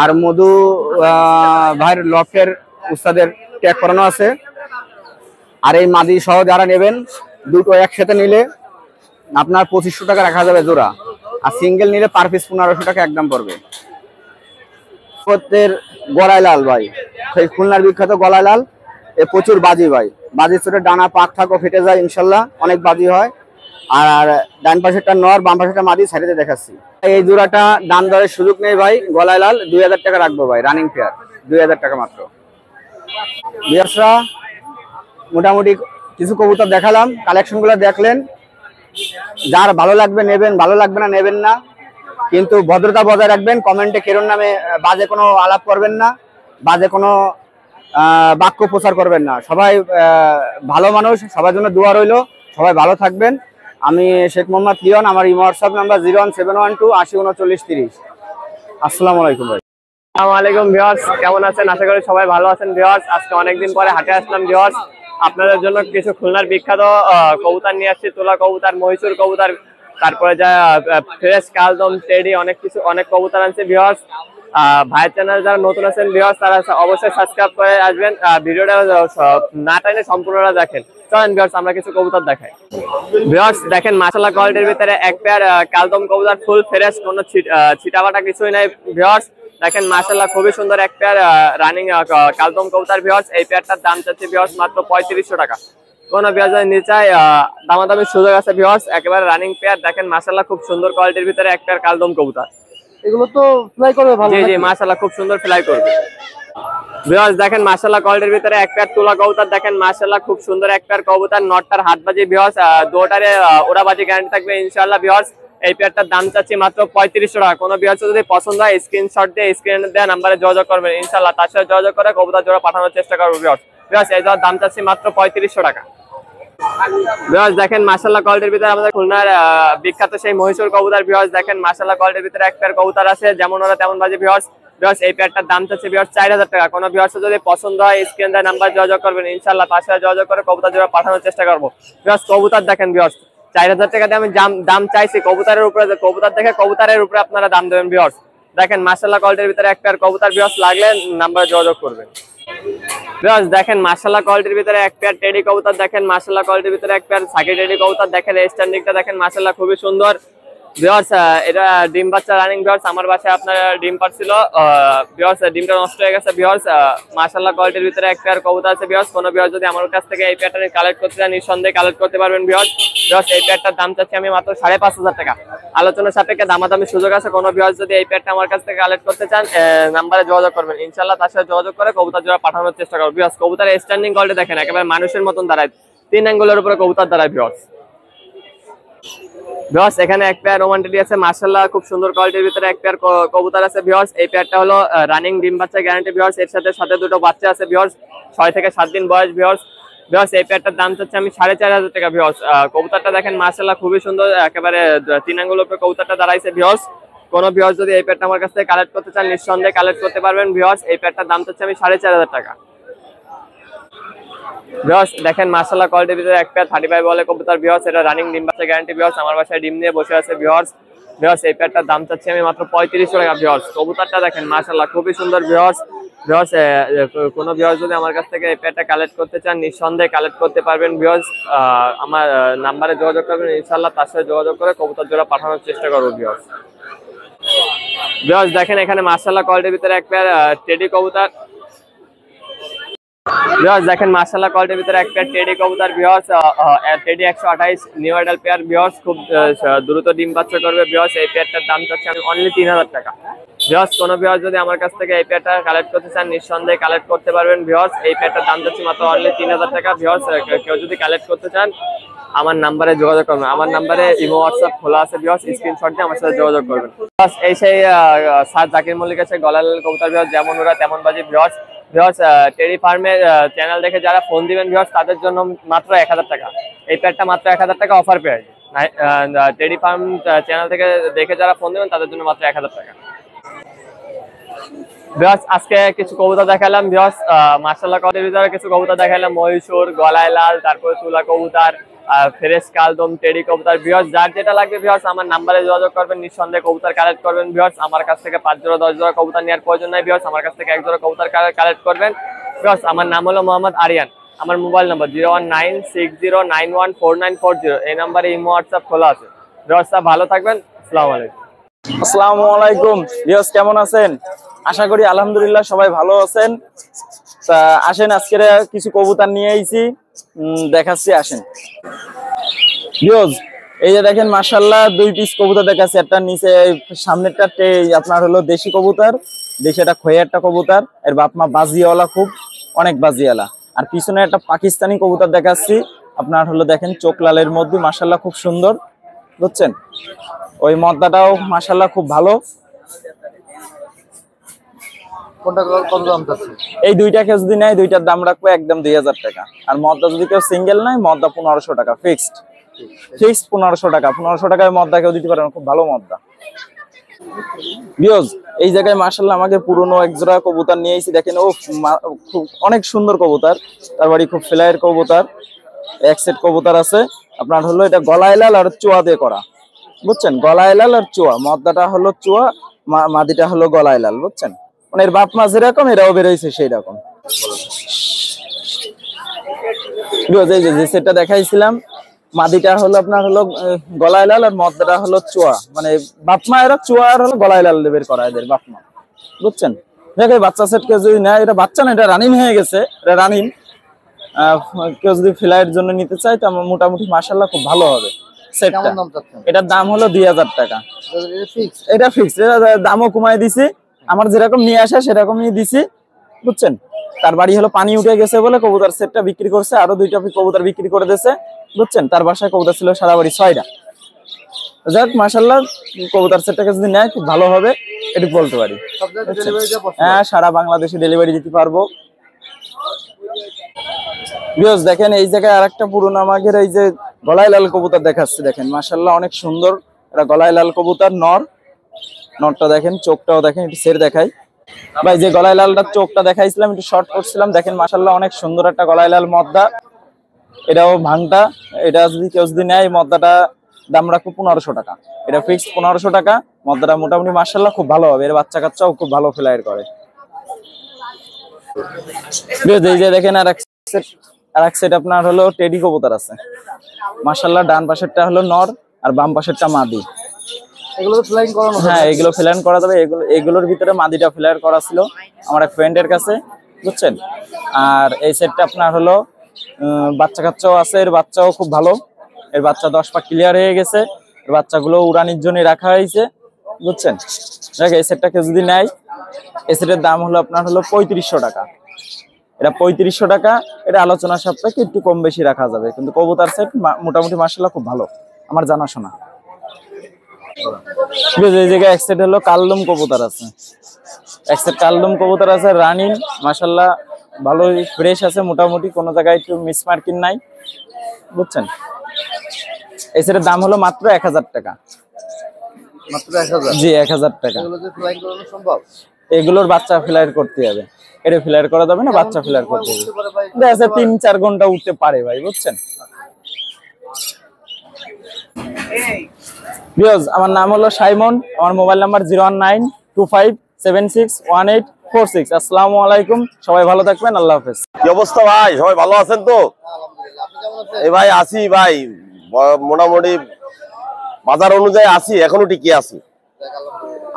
আর মধু ভাইয়ের লফের উস্তাদের ট্যাগ করানো আছে। আর এই মাদি সহ যারা নেবেন, দুটো একসাথে নিলে আপনার 2500 টাকা রাখা যাবে জোড়া, আর সিঙ্গেল নিলে পার পিস 1500 টাকা একদম পড়বে। গলায় লাল ভাই, সেই খুলনার বিখ্যাত গলায় লাল, এ প্রচুর বাজি ভাই। বাজির চোটে ডানা পাক থাকো ফেটে যায়, ইনশাল্লাহ অনেক বাজি হয়। আর ডান পাশেরটা নর, বাম পাশেরটা মাদি সাইডে দেখাচ্ছি। এই জোড়াটা দাম দরের সুযোগ নেই ভাই। গলায় লাল 2000 টাকা রাখবো ভাই, রানিং পেয়ার 2000 টাকা মাত্র। বিয়াসরা মোটামুটি কিছু কবুতর দেখালাম, কালেকশন গুলো দেখলেন। যার ভালো লাগবে নেবেন, ভালো লাগবে না নেবেন না, কিন্তু ভদ্রতা বজায় রাখবেন। কমেন্টে কেরোর নামে বাজে কোনো আলাপ করবেন না, বাজে কোনো বাক্য প্রচার করবেন না। সবাই ভালো মানুষ, সবার জন্য দোয়া রইল, সবাই ভালো থাকবেন। আমি শেখ মোহাম্মদ লিওন, আমার হোয়াটসঅ্যাপ নাম্বার 01712 803930। আসসালামু আলাইকুম ভাই। আসসালামু আলাইকুম ভিউয়ার্স, কেমন আছেন? আশা করি সবাই ভালো আছেন ভিউয়ার্স। আজকে অনেকদিন পরে হাটে আসলাম ভিউয়ার্স। আপনাদের জন্য কিছু খুলনার বিখ্যাত কবুতর নিয়ে আসছি, তোলা কবুতর, মহীশূর কবুতর, তারপরে যা ফ্রেশ কালদম, টেডি, অনেক কবুতর আনছে ভিউয়ার্স। ভাইয়ের চ্যানেল যারা নতুন আছেন ভিউয়ার্স, তারা অবশ্যই সাবস্ক্রাইব করে আসবেন। ভিডিওটা না টাইনে সম্পূর্ণটা দেখেন। চলেন ভিউয়ার্স আমরা কিছু কবুতর দেখাই। ভিউয়ার্স দেখেন মাশাআল্লাহ কোয়ালিটির ভিতরে এক পেয়ার কালদম কবুতর, ফুল ফ্রেশ, কোনো ছিটাবাটা কিছুই নাই ভিউয়ার্স। দেখেন মাশাআল্লাহ খুবই সুন্দর এক পেয়ার রানিং কালদম কবুতর ভিউয়ার্স। এই পেয়ারটার দাম চাচ্ছি ভিউয়ার্স মাত্র 3500 টাকা। কোন ভিউয়ার্স নিচে দামাদামির সুযোগ আছে ভিউয়ার্স। একেবারে রানিং পেয়ার। দেখেন মাশাআল্লাহ খুব সুন্দর কোয়ালিটির ভিতরে এক পেয়ার কালদম কবুতর। এগুলো তো ফ্লাই করবে ভালো। জি জি মাশাআল্লাহ খুব সুন্দর ফ্লাই করবে ভিউয়ার্স। দেখেন মাশাআল্লাহ কোয়ালিটির ভিতরে এক পেয়ার তুলা কবুতর। দেখেন মাশাআল্লাহ খুব সুন্দর এক পেয়ার কবুতর। নটটার হাতবাজি ভিউয়ার্স, দুটারে ওড়াবাজি গ্যারান্টি থাকবে ইনশাআল্লাহ ভিউয়ার্স। এই পেয়ারটার দাম চাচ্ছি মাত্র 3500 টাকা। কোনো ভিউয়ার্স যদি পছন্দ হয় স্ক্রিনশট দিয়ে স্ক্রিনে দেওয়া নাম্বারে যোগাযোগ করবেন ইনশাআল্লাহ। তার সাথে যোগাযোগ করে কবুতর জোড়া পাঠানোর চেষ্টা করবো ভিউয়ার্স। ভিউয়ার্স এই দাম চাচ্ছি মাত্র 3500 টাকা। ভিউয়ার্স দেখেন মাশাআল্লাহ কোয়ালিটির ভিতরে আমাদের খুলনার বিখ্যাত সেই মহীশূর কবুতর ভিউয়ার্স। দেখেন মাশাআল্লাহ কোয়ালিটির ভিতরে এক পেয়ার কবুতর আছে, যেমন ওরা তেমন বাজে ভিউয়ার্স। ভিউয়ার্স এই পেয়ারটার দাম চাচ্ছে ভিউয়ার্স 4000 টাকা। কোনো ভিউয়ার্স যদি পছন্দ হয় স্ক্রিন দেওয়া নাম্বার যোগাযোগ করবেন ইনশাআল্লাহ। তার সাথে যোগাযোগ করে কবুতর জোড়া পাঠানোর চেষ্টা করবো ভিউয়ার্স। কবুতর দেখেন ভিউয়ার্স 4000 টাকা দিয়ে আমি দাম চাইছি কবুতরের উপরে। কবুতর দেখে কবুতরের উপরে আপনারা দাম দেবেন ভিউয়ার্স। দেখেন মাশাআল্লাহ কোয়ালিটির ভিতরে এক পেয়ার কবুতর ভিউয়ার্স, লাগলে নাম্বারে যোগাযোগ করবেন ভিউয়ার্স। দেখেন মাশাআল্লাহ কোয়ালিটির ভিতরে এক পেয়ার টেডি কবুতর। দেখেন মাশাআল্লাহ কোয়ালিটির ভিতরে এক পেয়ার সাকি টেডি কবুতর। দেখেন স্ট্যান্ডিংটা দেখেন মাশাআল্লাহ খুবই সুন্দর ভিউয়ার্স। এটা ডিম বাচ্চা রানিং ভিউয়ার্স। আমার বাসায় আপনার ডিম পারছিল ভিউয়ার্স, ডিমটা নষ্ট হয়ে গেছে ভিউয়ার্স। মাশাআল্লাহ কোয়ালিটির ভিতরে এক পেয়ার কবুতর আছে ভিউয়ার্স। কোনো ভিউয়ার্স যদি আমার কাছ থেকে এই পেয়ারটা কালেক্ট করতে চান নিঃসন্দেহে কালেক্ট করতে পারবেন ভিউয়ার্স। ভিউয়ার্স এই পেয়ারটার দাম চাচ্ছি আমি মাত্র 5500 টাকা। আলোচনা সাপেক্ষে দামাদামি সুযোগ আছে। কোনো ভিউয়ার্স যদি এই পেয়ারটা আমার কাছ থেকে কালেক্ট করতে চান নাম্বারে যোগাযোগ করবেন ইনশাআল্লাহ। তার সাথে যোগাযোগ করে কবুতর জোড়া পাঠানোর চেষ্টা করব ভিউয়ার্স। কবুতরের স্ট্যান্ডিং কোয়ালিটি দেখেন একেবারে মানুষের মতন দাঁড়ায়, 3 অ্যাঙ্গেলের উপরে কবুতর দাঁড়ায় ভিউয়ার্স। ভিউয়ার্স এখানে এক পেয়ার রোমান্টিক আছে মাশাআল্লাহ খুব সুন্দর কোয়ালিটির ভিতরে এক পেয়ার কবুতর আছে ভিউয়ার্স। এই পেয়ারটা হলো রানিং ডিম বাচ্চা গ্যারান্টি ভিউয়ার্স। এর সাথে দুটো বাচ্চা আছে ভিউয়ার্স, 6 থেকে 7 দিন বয়স ভিউয়ার্স। ভিউয়ার্স এই পেয়ারটার দাম চাচ্ছি আমি 4500 টাকা ভিউয়ার্স। কবুতরটা দেখেন মাশাআল্লাহ খুবই সুন্দর, একেবারে 3 আঙ্গুলের উপরে কবুতরটা দাঁড়াইছে ভিউয়ার্স। কোন ভিউয়ার্স যদি এই পেয়ারটা আমার কাছ থেকে কালেক্ট করতে চান নিঃসন্দেহে কালেক্ট করতে পারবেন ভিউয়ার্স। এই পেয়ারটার দাম চাচ্ছি আমি 4500 টাকা ভিউয়ার্স। দেখেন মাশাআল্লাহ কোয়ালিটির ভিতরে এক পেয়ার 35 বলে কবুতর ভিউয়ার্স। এটা রানিং ডিম বাচ্চা গ্যারান্টি ভিউয়ার্স। আমার বাসায় ডিম নিয়ে বসে আছে ভিউয়ার্স। ভিউয়ার্স এই পেয়ারটার দাম চাচ্ছি আমি মাত্র 3500 টাকা ভিউয়ার্স। কবুতরটা দেখেন মাশাআল্লাহ খুবই সুন্দর ভিউয়ার্স। ভিউয়ার্স কোনো ভিউয়ার্স যদি আমার কাছ থেকে এই পেয়ারটা কালেক্ট করতে চান নিঃসন্দেহে কালেক্ট করতে পারবেন ভিউয়ার্স। আমার নাম্বারে যোগাযোগ করবেন, ইনশাআল্লাহ তার সাথে যোগাযোগ করে কবুতর জোড়া পাঠানোর চেষ্টা করবো ভিউয়ার্স। ভিউয়ার্স দেখেন এখানে মাশাআল্লাহ কোয়ালিটির ভিতরে এক পেয়ার টেডি কবুতর। ভিউয়ার্স দেখেন মাশাআল্লাহ কোয়ালিটির ভিতরে এক পেয়ার টেডি কবুতর viewers, teddy 128 new adult pair viewers, খুব দ্রুত ডিম বাচ্চা করবে ভিউয়ার্স। এই পেয়ারটার দাম চাচ্ছি আমি অনলি 3000 টাকা ভিউয়ার্স। কোনো ভিউয়ার্স যদি আমার কাছ থেকে এই পেয়ারটা কালেক্ট করতে চান নিঃসন্দেহে কালেক্ট করতে পারবেন ভিউয়ার্স। এই পেয়ারটার দাম চাচ্ছি মাত্র অনলি 3000 টাকা ভিউয়ার্স। কেউ যদি কালেক্ট করতে চান আমার নাম্বারে যোগাযোগ করবেন, আমার নাম্বারে ইমো হোয়াটসঅ্যাপ খোলা আছে ভিউয়ার্স, স্ক্রিনশট দিয়ে আমার সাথে যোগাযোগ করবেন। ভিউয়ার্স এই সেই স্যার জাকির মল্লিক আছে গলাল কবুতর ভিউয়ার্স, যেমন ওরা তেমন বাজি ভিউয়ার্স। ভিউয়ার্স টেডি ফার্মের চ্যানেল দেখে যারা ফোন দিবেন ভিউয়ার্স তাদের জন্য মাত্র 1000 টাকা, এই পেয়ারটা মাত্র 1000 টাকা অফার পেয়ে টেডি ফার্ম চ্যানেল থেকে দেখে যারা ফোন দিবেন তাদের জন্য মাত্র 1000 টাকা ভিউয়ার্স। আজকে কিছু কবুতর দেখালাম ভিউয়ার্স, মাশাআল্লাহ কবুতরের ভিতরে কিছু কবুতর দেখালাম, মহীশূর, গলায় লাল, তারপরে তুলা কবুতর, ফেরেশ কালদম, টেডি কবুতর ভিউয়ার্স। যার যেটা লাগবে ভিউয়ার্স আমার নাম্বারে যোগাযোগ করবেন, নিঃসন্দেহে কবুতর কালেক্ট করবেন ভিউয়ার্স। আমার কাছ থেকে 5 জোড়া 10 জোড়া কবুতর নেওয়ার প্রয়োজন নাই ভিউয়ার্স, আমার কাছ থেকে 1 জোড়া কবুতর কালেক্ট করবেন ভিউয়ার্স। আমার নাম হলো মোহাম্মদ আরিয়ান, আমার মোবাইল নাম্বার 01960914940, এই নাম্বারে ইমো হোয়াটসঅ্যাপ খোলা আছে ভিউয়ার্স। ভালো থাকবেন, আসসালামু আলাইকুম। আসসালামু আলাইকুম ভিউয়ার্স, কেমন আছেন? আশা করি আলহামদুলিল্লাহ সবাই ভালো আছেন। তা আসেন আজকে কিছু কবুতর নিয়ে আইছি, দেখাচ্ছি আসেন ভিউয়ার্স। এই যে দেখেন মাশাআল্লাহ 2 পিস কবুতর দেখাচ্ছি, একটা নিচে সামনেরটা আপনার হলো দেশি কবুতর, দেশি একটা খয়েরটা কবুতর, এর বাপ মা বাজিওয়ালা, খুব অনেক বাজিওয়ালা। আর পিছনে একটা পাকিস্তানি কবুতর দেখাচ্ছি, আপনার হলো দেখেন চোখ লালের মধ্যে মাশাআল্লাহ খুব সুন্দর, বুঝছেন? ওই মদ্দাটাও মাশাআল্লাহ খুব ভালো। কোনটা কত দাম চাচ্ছেন? এই দুইটা কেউ যদি নেয় দুইটার দাম রাখবো একদম 2000 টাকা। আর মদ্দা যদি কেউ সিঙ্গেল নেয় মদ্দা 1500 টাকা ফিক্সড 1500 টাকা। 1500 টাকায় মদ্দা কেউ দিতে পারে না, খুব ভালো মদ্দা ভিউয়ার্স। এই জায়গায় মাশাআল্লাহ আমাকে পুরনো এক জোড়া কবুতর নিয়ে এসেছি, দেখেন ও খুব অনেক সুন্দর কবুতর, তার বাড়ি খুব ফ্লাইয়ের কবুতর, এক সেট কবুতর আছে আপনার হলো এটা গলায় লাল আর চোয়া দিয়ে করা, বুঝছেন? গলায় লাল আর চোয়া, মদ্দাটা হলো চোয়া, মাদিটা হলো গলায় লাল, বুঝছেন? মানে এর বাপ মা যেরকম এরাও বেরোইছে সেই রকম। এই যে সেটটা দেখাইছিলাম, মাদিটা হলো আপনার হলো গলায় লাল আর মদ্দাটা হলো চোয়া, মানে বাপ মা এরা চোয়া আর হলো গলায় লাল বের করা এদের বাপ মা, বুঝছেন? দেখে বাচ্চা সেটকে যদি নেয়, এটা বাচ্চা না, এটা রানিং হয়ে গেছে, এটা রানিং। কেউ যদি ফ্লাইয়ের জন্য নিতে চায় তো মোটামুটি মাশাআল্লাহ খুব ভালো হবে সেটটা। এটার দাম হলো 2000 টাকা, এটা ফিক্স। এটা দামও কমাই দিছি, আমার যেরকম নিয়ে আসে সেরকমই দিছি, বুঝছেন? তার বাড়ি হলো পানি উঠে গেছে বলে কবুতর সেটটা বিক্রি করছে, আরো 2টা কবুতর বিক্রি করে দিয়েছে, বুঝছেন? তার বাসায় কবুতর ছিল সারা বাড়ি 6টা। যাক মাশাআল্লাহ কবুতর সেটটাকে যদি নেয় খুব ভালো হবে, এটি বলতে পারি। হ্যাঁ, সারা বাংলাদেশে ডেলিভারি দিতে পারবো ভিউয়ার্স। দেখেন এই জায়গায় আরেকটা পুরনো আমাদের এই যে গলায় লাল কবুতর দেখাচ্ছি, দেখেন মাশাআল্লাহ অনেক সুন্দর, এটা গলায় লাল কবুতর নরটা দেখেন, চোখটাও দেখেন, একটু সের দেখাই ভাই। যে গলায় লালটার চোখটা দেখাইছিলাম, একটু শর্ট করছিলাম, দেখেন মাশাআল্লাহ অনেক সুন্দর একটা গলায় লাল মদ্দা, এটাও ভাঙটা। এটা যদি কেউ যদি নেয় মদ্দাটা দাম রাখবো 1500 টাকা, এটা ফিক্সড 1500 টাকা। মদ্দাটা মোটামুটি মাশাআল্লাহ খুব ভালো হবে, এর বাচ্চা কাচ্চাও খুব ভালো ফ্লাইয়ার করে। এই যে দেখেন আর এক সেট আপনার হলো টেডি কবুতর আছে মাশাআল্লাহ, ডান পাশেরটা হলো নর আর বাম পাশেরটা মাদি। এগুলো ফ্লাইং করানো? হ্যাঁ, এগুলো ফ্লাইন করা যাবে। এগুলোর ভিতরে মাদিটা ফ্লাইয়ার করা ছিল আমার এক ফ্রেন্ডের কাছে, বুঝছেন? আর এই সেটটা আপনার হলো বাচ্চা কাচ্চাও আছে, এর বাচ্চাও খুব ভালো, এর বাচ্চা 10 পা ক্লিয়ার হয়ে গেছে, এর বাচ্চাগুলো উড়ানির জন্য রাখা হয়েছে, বুঝছেন? দেখ এই সেটটাকে যদি নেয়, এই সেটের দাম হলো আপনার হলো 3500 টাকা, এটা 3500 টাকা। এটা আলোচনা সাপেক্ষে একটু কম বেশি রাখা যাবে, কিন্তু কবুতর সেট মোটামুটি মাশাআল্লাহ খুব ভালো আমার জানাশোনা। এই জায়গায় এক সেট হলো কালদম কবুতর আছে, এক সেট কালদম কবুতর আছে রানিং, মাশাআল্লাহ ভালোই ফ্রেশ আছে, মোটামুটি কোনো জায়গায় একটু মিস মার্কিং নাই, বুঝছেন? এই সেটের দাম হলো মাত্র 1000 টাকা। মাত্র 1000? জি 1000 টাকা। এগুলো যে ফ্লাইং করানো সম্ভব? এগুলোর বাচ্চা ফ্লাইয়ার করতে হবে, এটা ফ্লাইয়ার করা যাবে না, বাচ্চা ফ্লাইয়ার করতে হবে। দেখা 3-4 ঘন্টা উঠতে পারে ভাই, বুঝছেন? ভিউয়ার্স আমার নাম হলো সাইমন, আমার মোবাইল নাম্বার 019257618 46। আসসালামু আলাইকুম, সবাই ভালো থাকবেন, আল্লাহ হাফেজ। কি অবস্থা ভাই, সবাই ভালো আছেন তো? এই ভাই আসি ভাই, মোটামুটি বাজার অনুযায়ী আসি, এখনো টিকে আছি।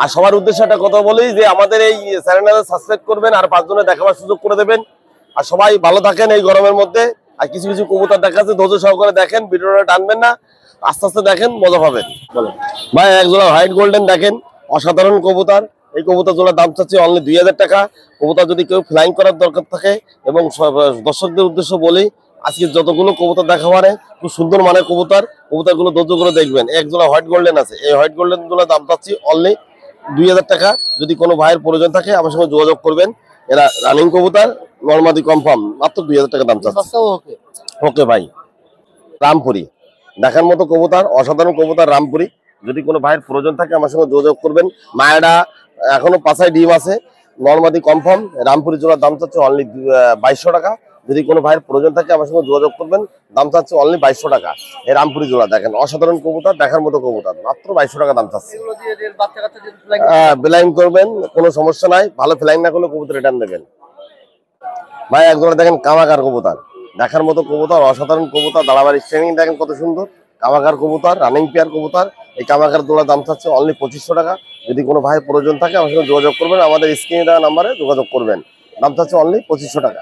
আর সবার উদ্দেশ্যে একটা কথা বলি যে আমাদের এই চ্যানেলটা সাবস্ক্রাইব করবেন আর 5 জনে দেখাবার সুযোগ করে দেবেন। আর সবাই ভালো থাকেন এই গরমের মধ্যে। আর কিছু কিছু কবুতর দেখাচ্ছে, ধৈর্য সহকারে দেখেন, ভিডিওটা টানবেন না, আস্তে আস্তে দেখেন, মজা পাবেন। ভাই এক জোড়া হোয়াইট গোল্ডেন দেখেন, অসাধারণ কবুতর। এই কবুতর জোড়া দাম চাচ্ছি অনলি 2000 টাকা। কবুতর যদি কেউ ফ্লাইং করার দরকার থাকে, এবং দর্শকদের উদ্দেশ্য বলি, আজকে যতগুলো কবুতর দেখা মানে খুব সুন্দর মানের কবুতর, কবুতরগুলো ধৈর্য করে দেখবেন। এক জোড়া হোয়াইট গোল্ডেন আছে, এই হোয়াইট গোল্ডেন জোড়া দাম চাচ্ছি অনলি 2000 টাকা। যদি কোনো ভাইয়ের প্রয়োজন থাকে আমার সঙ্গে যোগাযোগ করবেন। এরা রানিং কবুতর, নর্মাদি কনফার্ম, মাত্র 2000 টাকা দাম চাচ্ছি। ওকে ভাই, রামপুরি দেখার মতো কবুতর, অসাধারণ কবুতর রামপুরি। যদি কোনো ভাইয়ের প্রয়োজন থাকে আমার সঙ্গে যোগাযোগ করবেন। মায়েরা এখনো 5 ডিম আছে, নর্মাদি কনফার্ম। রামপুরি জোড়ার দাম চাচ্ছে অনলি 2200 টাকা। যদি কোনো ভাইয়ের প্রয়োজন থাকে আমার সঙ্গে যোগাযোগ করবেন। দাম চাচ্ছে অনলি 2200 টাকা। এই রামপুরি জোড়া দেখেন, অসাধারণ কবুতর, দেখার মতো কবুতর, মাত্র 2200 টাকা দাম চাচ্ছে। ফ্লাইং করবেন, কোনো সমস্যা নাই। ভালো ফ্লাইং না করলে কবুতর রিটার্ন দেবেন। ভাই এক জোড়া দেখেন কামাকার কবুতর, দেখার মতো কবুতর, অসাধারণ কবুতর। দাঁড়াবার স্ট্রেনিং দেখেন কত সুন্দর। কামাকার কবুতর, রানিং পেয়ার কবুতর। এই কামাকার জোড়া দাম চাচ্ছে অনলি 2500 টাকা। যদি কোনো ভাইয়ের প্রয়োজন থাকে আমার সঙ্গে যোগাযোগ করবেন, আমাদের স্ক্রিনে দেওয়া নাম্বারে যোগাযোগ করবেন। দাম চাচ্ছে অনলি 2500 টাকা।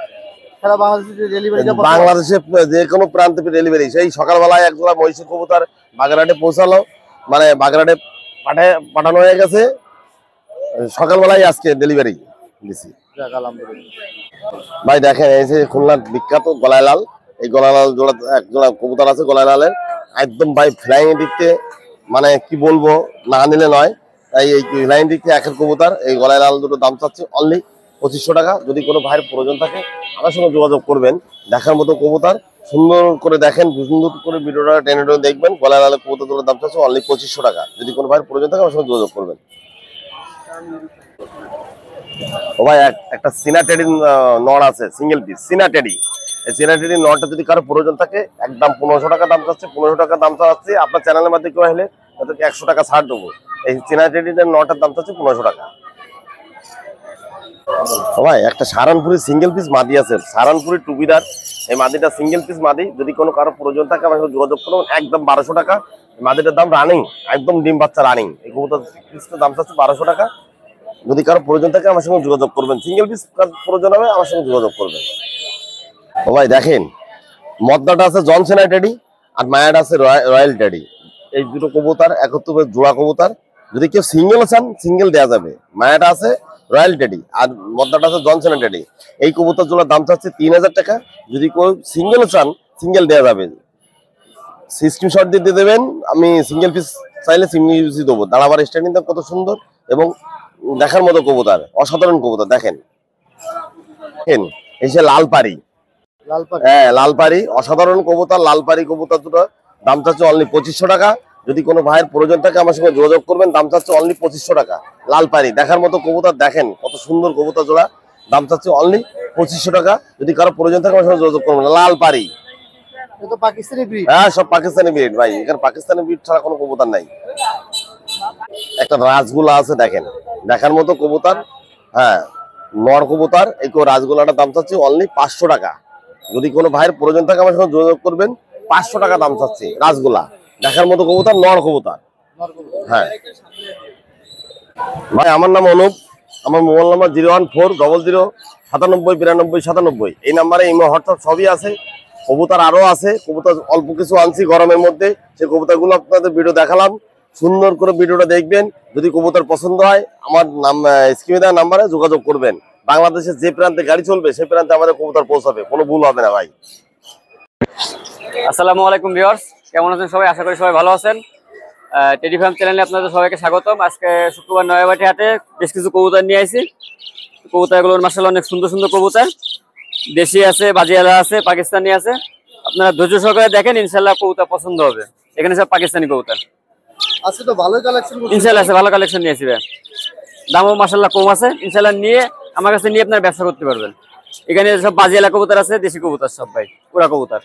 বাংলাদেশে যে কোনো প্রান্তে ডেলিভারি। সেই সকালবেলায় এক জোড়া মহিষী কবুতর বাগেরহাটে পৌঁছালো, মানে বাগেরহাটে পাঠানো হয়ে গেছে, সকালবেলায় আজকে ডেলিভারি দিছি। ভাই দেখেন এই যে খুলনার বিখ্যাত গলায় লাল, এই গলায় লাল জোড়া এক জোড়া কবুতর আছে গলায় লালের, একদম ভাই ফ্লাইং দিকতে মানে কি বলবো, না নিলে নয়। তাই এই ফ্লাইং দিকতে একের কবুতর, এই গলায় লাল দুটো দাম চাচ্ছি অনলি 2500 টাকা। যদি কোনো ভাইয়ের প্রয়োজন থাকে আমার সঙ্গে যোগাযোগ করবেন। দেখার মতো কবুতর, সুন্দর করে দেখেন, সুন্দর করে ভিডিওটা টেনে টেনে দেখবেন। গলায় লালের কবুতর দুটোর দাম চাচ্ছি অনলি 2500 টাকা। যদি কোনো ভাইয়ের প্রয়োজন থাকে আমার সঙ্গে যোগাযোগ করবেন। ও ভাই একটা সিনা টেডি নড় আছে, সিঙ্গেল পিস সিনা টেডি। এই সিনা টেডি নড়টা যদি কারো প্রয়োজন থাকে একদম 1500 টাকা দাম চাচ্ছে। 1500 টাকা দাম চাচ্ছে, আপনার চ্যানেলের মধ্যে কেউ হলে তাদেরকে 100 টাকা ছাড় দেবো। এই সিনা টেডির নড়টার দাম চাচ্ছে 1500 টাকা। ও ভাই একটা সারানপুরি সিঙ্গেল পিস মাদি আছে, সারানপুরি টুপিদার। এই মাদিটা সিঙ্গেল পিস মাদি, যদি কোনো কারো প্রয়োজন থাকে আমার সঙ্গে যোগাযোগ করুন। একদম 1200 টাকা। মাদিটার দাম রানিং, একদম ডিম বাচ্চা রানিং। এই কবুতর পিসটার দাম চাচ্ছে 1200 টাকা। যদি কারো প্রয়োজন থাকে আমার সঙ্গে যোগাযোগ করবেন। সিঙ্গেল পিস প্রয়োজন হবে আমার সঙ্গে যোগাযোগ করবেন। ও ভাই দেখেন, মদ্দাটা আছে জনসেনা টেডি, আর মায়াটা আছে রয়্যাল টেডি। এই দুটো কবুতর একত্রে জোড়া কবুতর। যদি কেউ সিঙ্গেল চান সিঙ্গেল দেওয়া যাবে। মায়াটা আছে রয়্যাল টেডি আর মদ্দাটা আছে জনসেনা টেডি। এই কবুতর জোড়ার দাম চাচ্ছে 3000 টাকা। যদি কেউ সিঙ্গেল চান সিঙ্গেল দেওয়া যাবে, স্ক্রিনশট দিয়ে দেবেন। আমি সিঙ্গেল পিস চাইলে সিঙ্গেল পিসই দেবো। দাঁড়াবার স্ট্যান্ডিং কত সুন্দর এবং দেখার মতো কবুতর, অসাধারণ কবুতর। দেখেন এই যে লালপাড়ি, হ্যাঁ লালপাড়ি, অসাধারণ কবুতর। লালপাড়ি কবুতর দুটো দাম চাচ্ছে অনলি 2500 টাকা। যদি কোনো ভাইয়ের প্রয়োজন থাকে আমার সঙ্গে যোগাযোগ করবেন। দাম চাচ্ছে অনলি 2500 টাকা। লালপাড়ি দেখার মতো কবুতর, দেখেন কত সুন্দর কবুতর জোড়া, দাম চাচ্ছে অনলি 2500 টাকা। যদি কারো প্রয়োজন থাকে আমার সঙ্গে যোগাযোগ করবেন। লালপাড়ি, হ্যাঁ সব পাকিস্তানি ব্রিড ভাই, এখানে পাকিস্তানি ব্রিড ছাড়া কোনো কবুতর নাই। একটা রাজগোলা আছে দেখেন, দেখার মতো কবুতর, হ্যাঁ নর কবুতর। এই রাজগোলাটার দাম চাচ্ছি অনলি 500 টাকা। যদি কোনো ভাইয়ের প্রয়োজন থাকে আমার সঙ্গে যোগাযোগ করবেন। 500 টাকা দাম চাচ্ছি রাজগোলা, দেখার মতো কবুতর, নর কবুতর। হ্যাঁ ভাই আমার নাম অনুপ, আমার মোবাইল নাম্বার 014009792 এই নাম্বারে ইমো হোয়াটসঅ্যাপ সবই আছে। কবুতর আরো আছে, কবুতর অল্প কিছু আনছি গরমের মধ্যে, সেই কবুতরগুলো আপনাদের ভিডিও দেখালাম। সুন্দর করে ভিডিওটা দেখবেন। যদি কবুতর পছন্দ হয় আমার স্ক্রিনে দেওয়া নাম্বারে যোগাযোগ করবেন। বাংলাদেশের যে প্রান্তে গাড়ি চলবে সেই প্রান্তে আমাদের কবুতর পৌঁছাবে, কোনো ভুল হবে না ভাই। আসসালামু আলাইকুম ভিউয়ার্স, কেমন আছেন সবাই? আশা করি সবাই ভালো আছেন। টেডি ফার্ম চ্যানেলে আপনাদের সবাইকে স্বাগতম। আজকে শুক্রবার নয়াবাটি হাটে বেশ কিছু কবুতর নিয়ে আসি। কবুতরগুলোর মাশাআল্লাহ অনেক সুন্দর সুন্দর কবুতর, দেশি আছে, বাজিয়ালা আছে, পাকিস্তানি আছে। আপনারা ধৈর্য সহকারে দেখেন, ইনশাল্লাহ কবুতর পছন্দ হবে। এখানে সব পাকিস্তানি কবুতর আজকে তো ভালোই কালেকশন, ইনশাল্লাহ আছে, ভালো কালেকশন নিয়েছি ভাই। দামও মাশাআল্লাহ কম আছে। ইনশাল্লাহ নিয়ে আমার কাছে নিয়ে আপনারা ব্যবসা করতে পারবেন। এখানে সব বাজিয়ালা কবুতর আছে, দেশি কবুতর সব ভাই, পুরা কবুতর।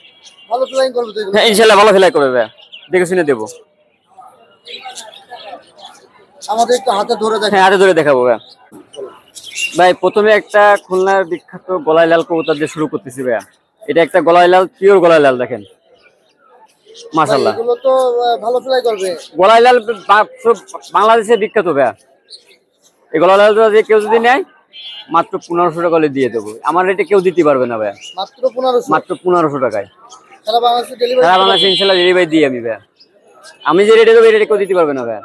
ভালো ফ্লাইং করবে তো? হ্যাঁ ইনশাল্লাহ ভালো ফ্লাই করবে ভাই, দেখে শুনে দেবো। আমাদের একটু হাতে ধরে দেখেন। হ্যাঁ হাতে ধরে দেখাবো ভাই। ভাই প্রথমে একটা খুলনার বিখ্যাত গলায় লাল কবুতর দিয়ে শুরু করতেছি ভাইয়া। এটা একটা গলায় লাল, পিওর গলায় লাল, দেখেন মাশাআল্লাহ। এগুলো তো ভালো ফ্লাই করবে। গলায় লাল বাংলাদেশে বিখ্যাত ভাইয়া। এই গলায় লাল যে কেউ যদি নেয় মাত্র 1500 টাকা হলে দিয়ে দেবো। আমার রেটে কেউ দিতে পারবে না ভাইয়া, মাত্র 1500। মাত্র 1500 টাকায় সারা বাংলাদেশে ডেলিভারি। সারা বাংলাদেশে ইনশাআল্লাহ ডেলিভারি দিই আমি ভাইয়া। আমি যে রেটে দেবো এই রেটে কেউ দিতে পারবে না ভাইয়া,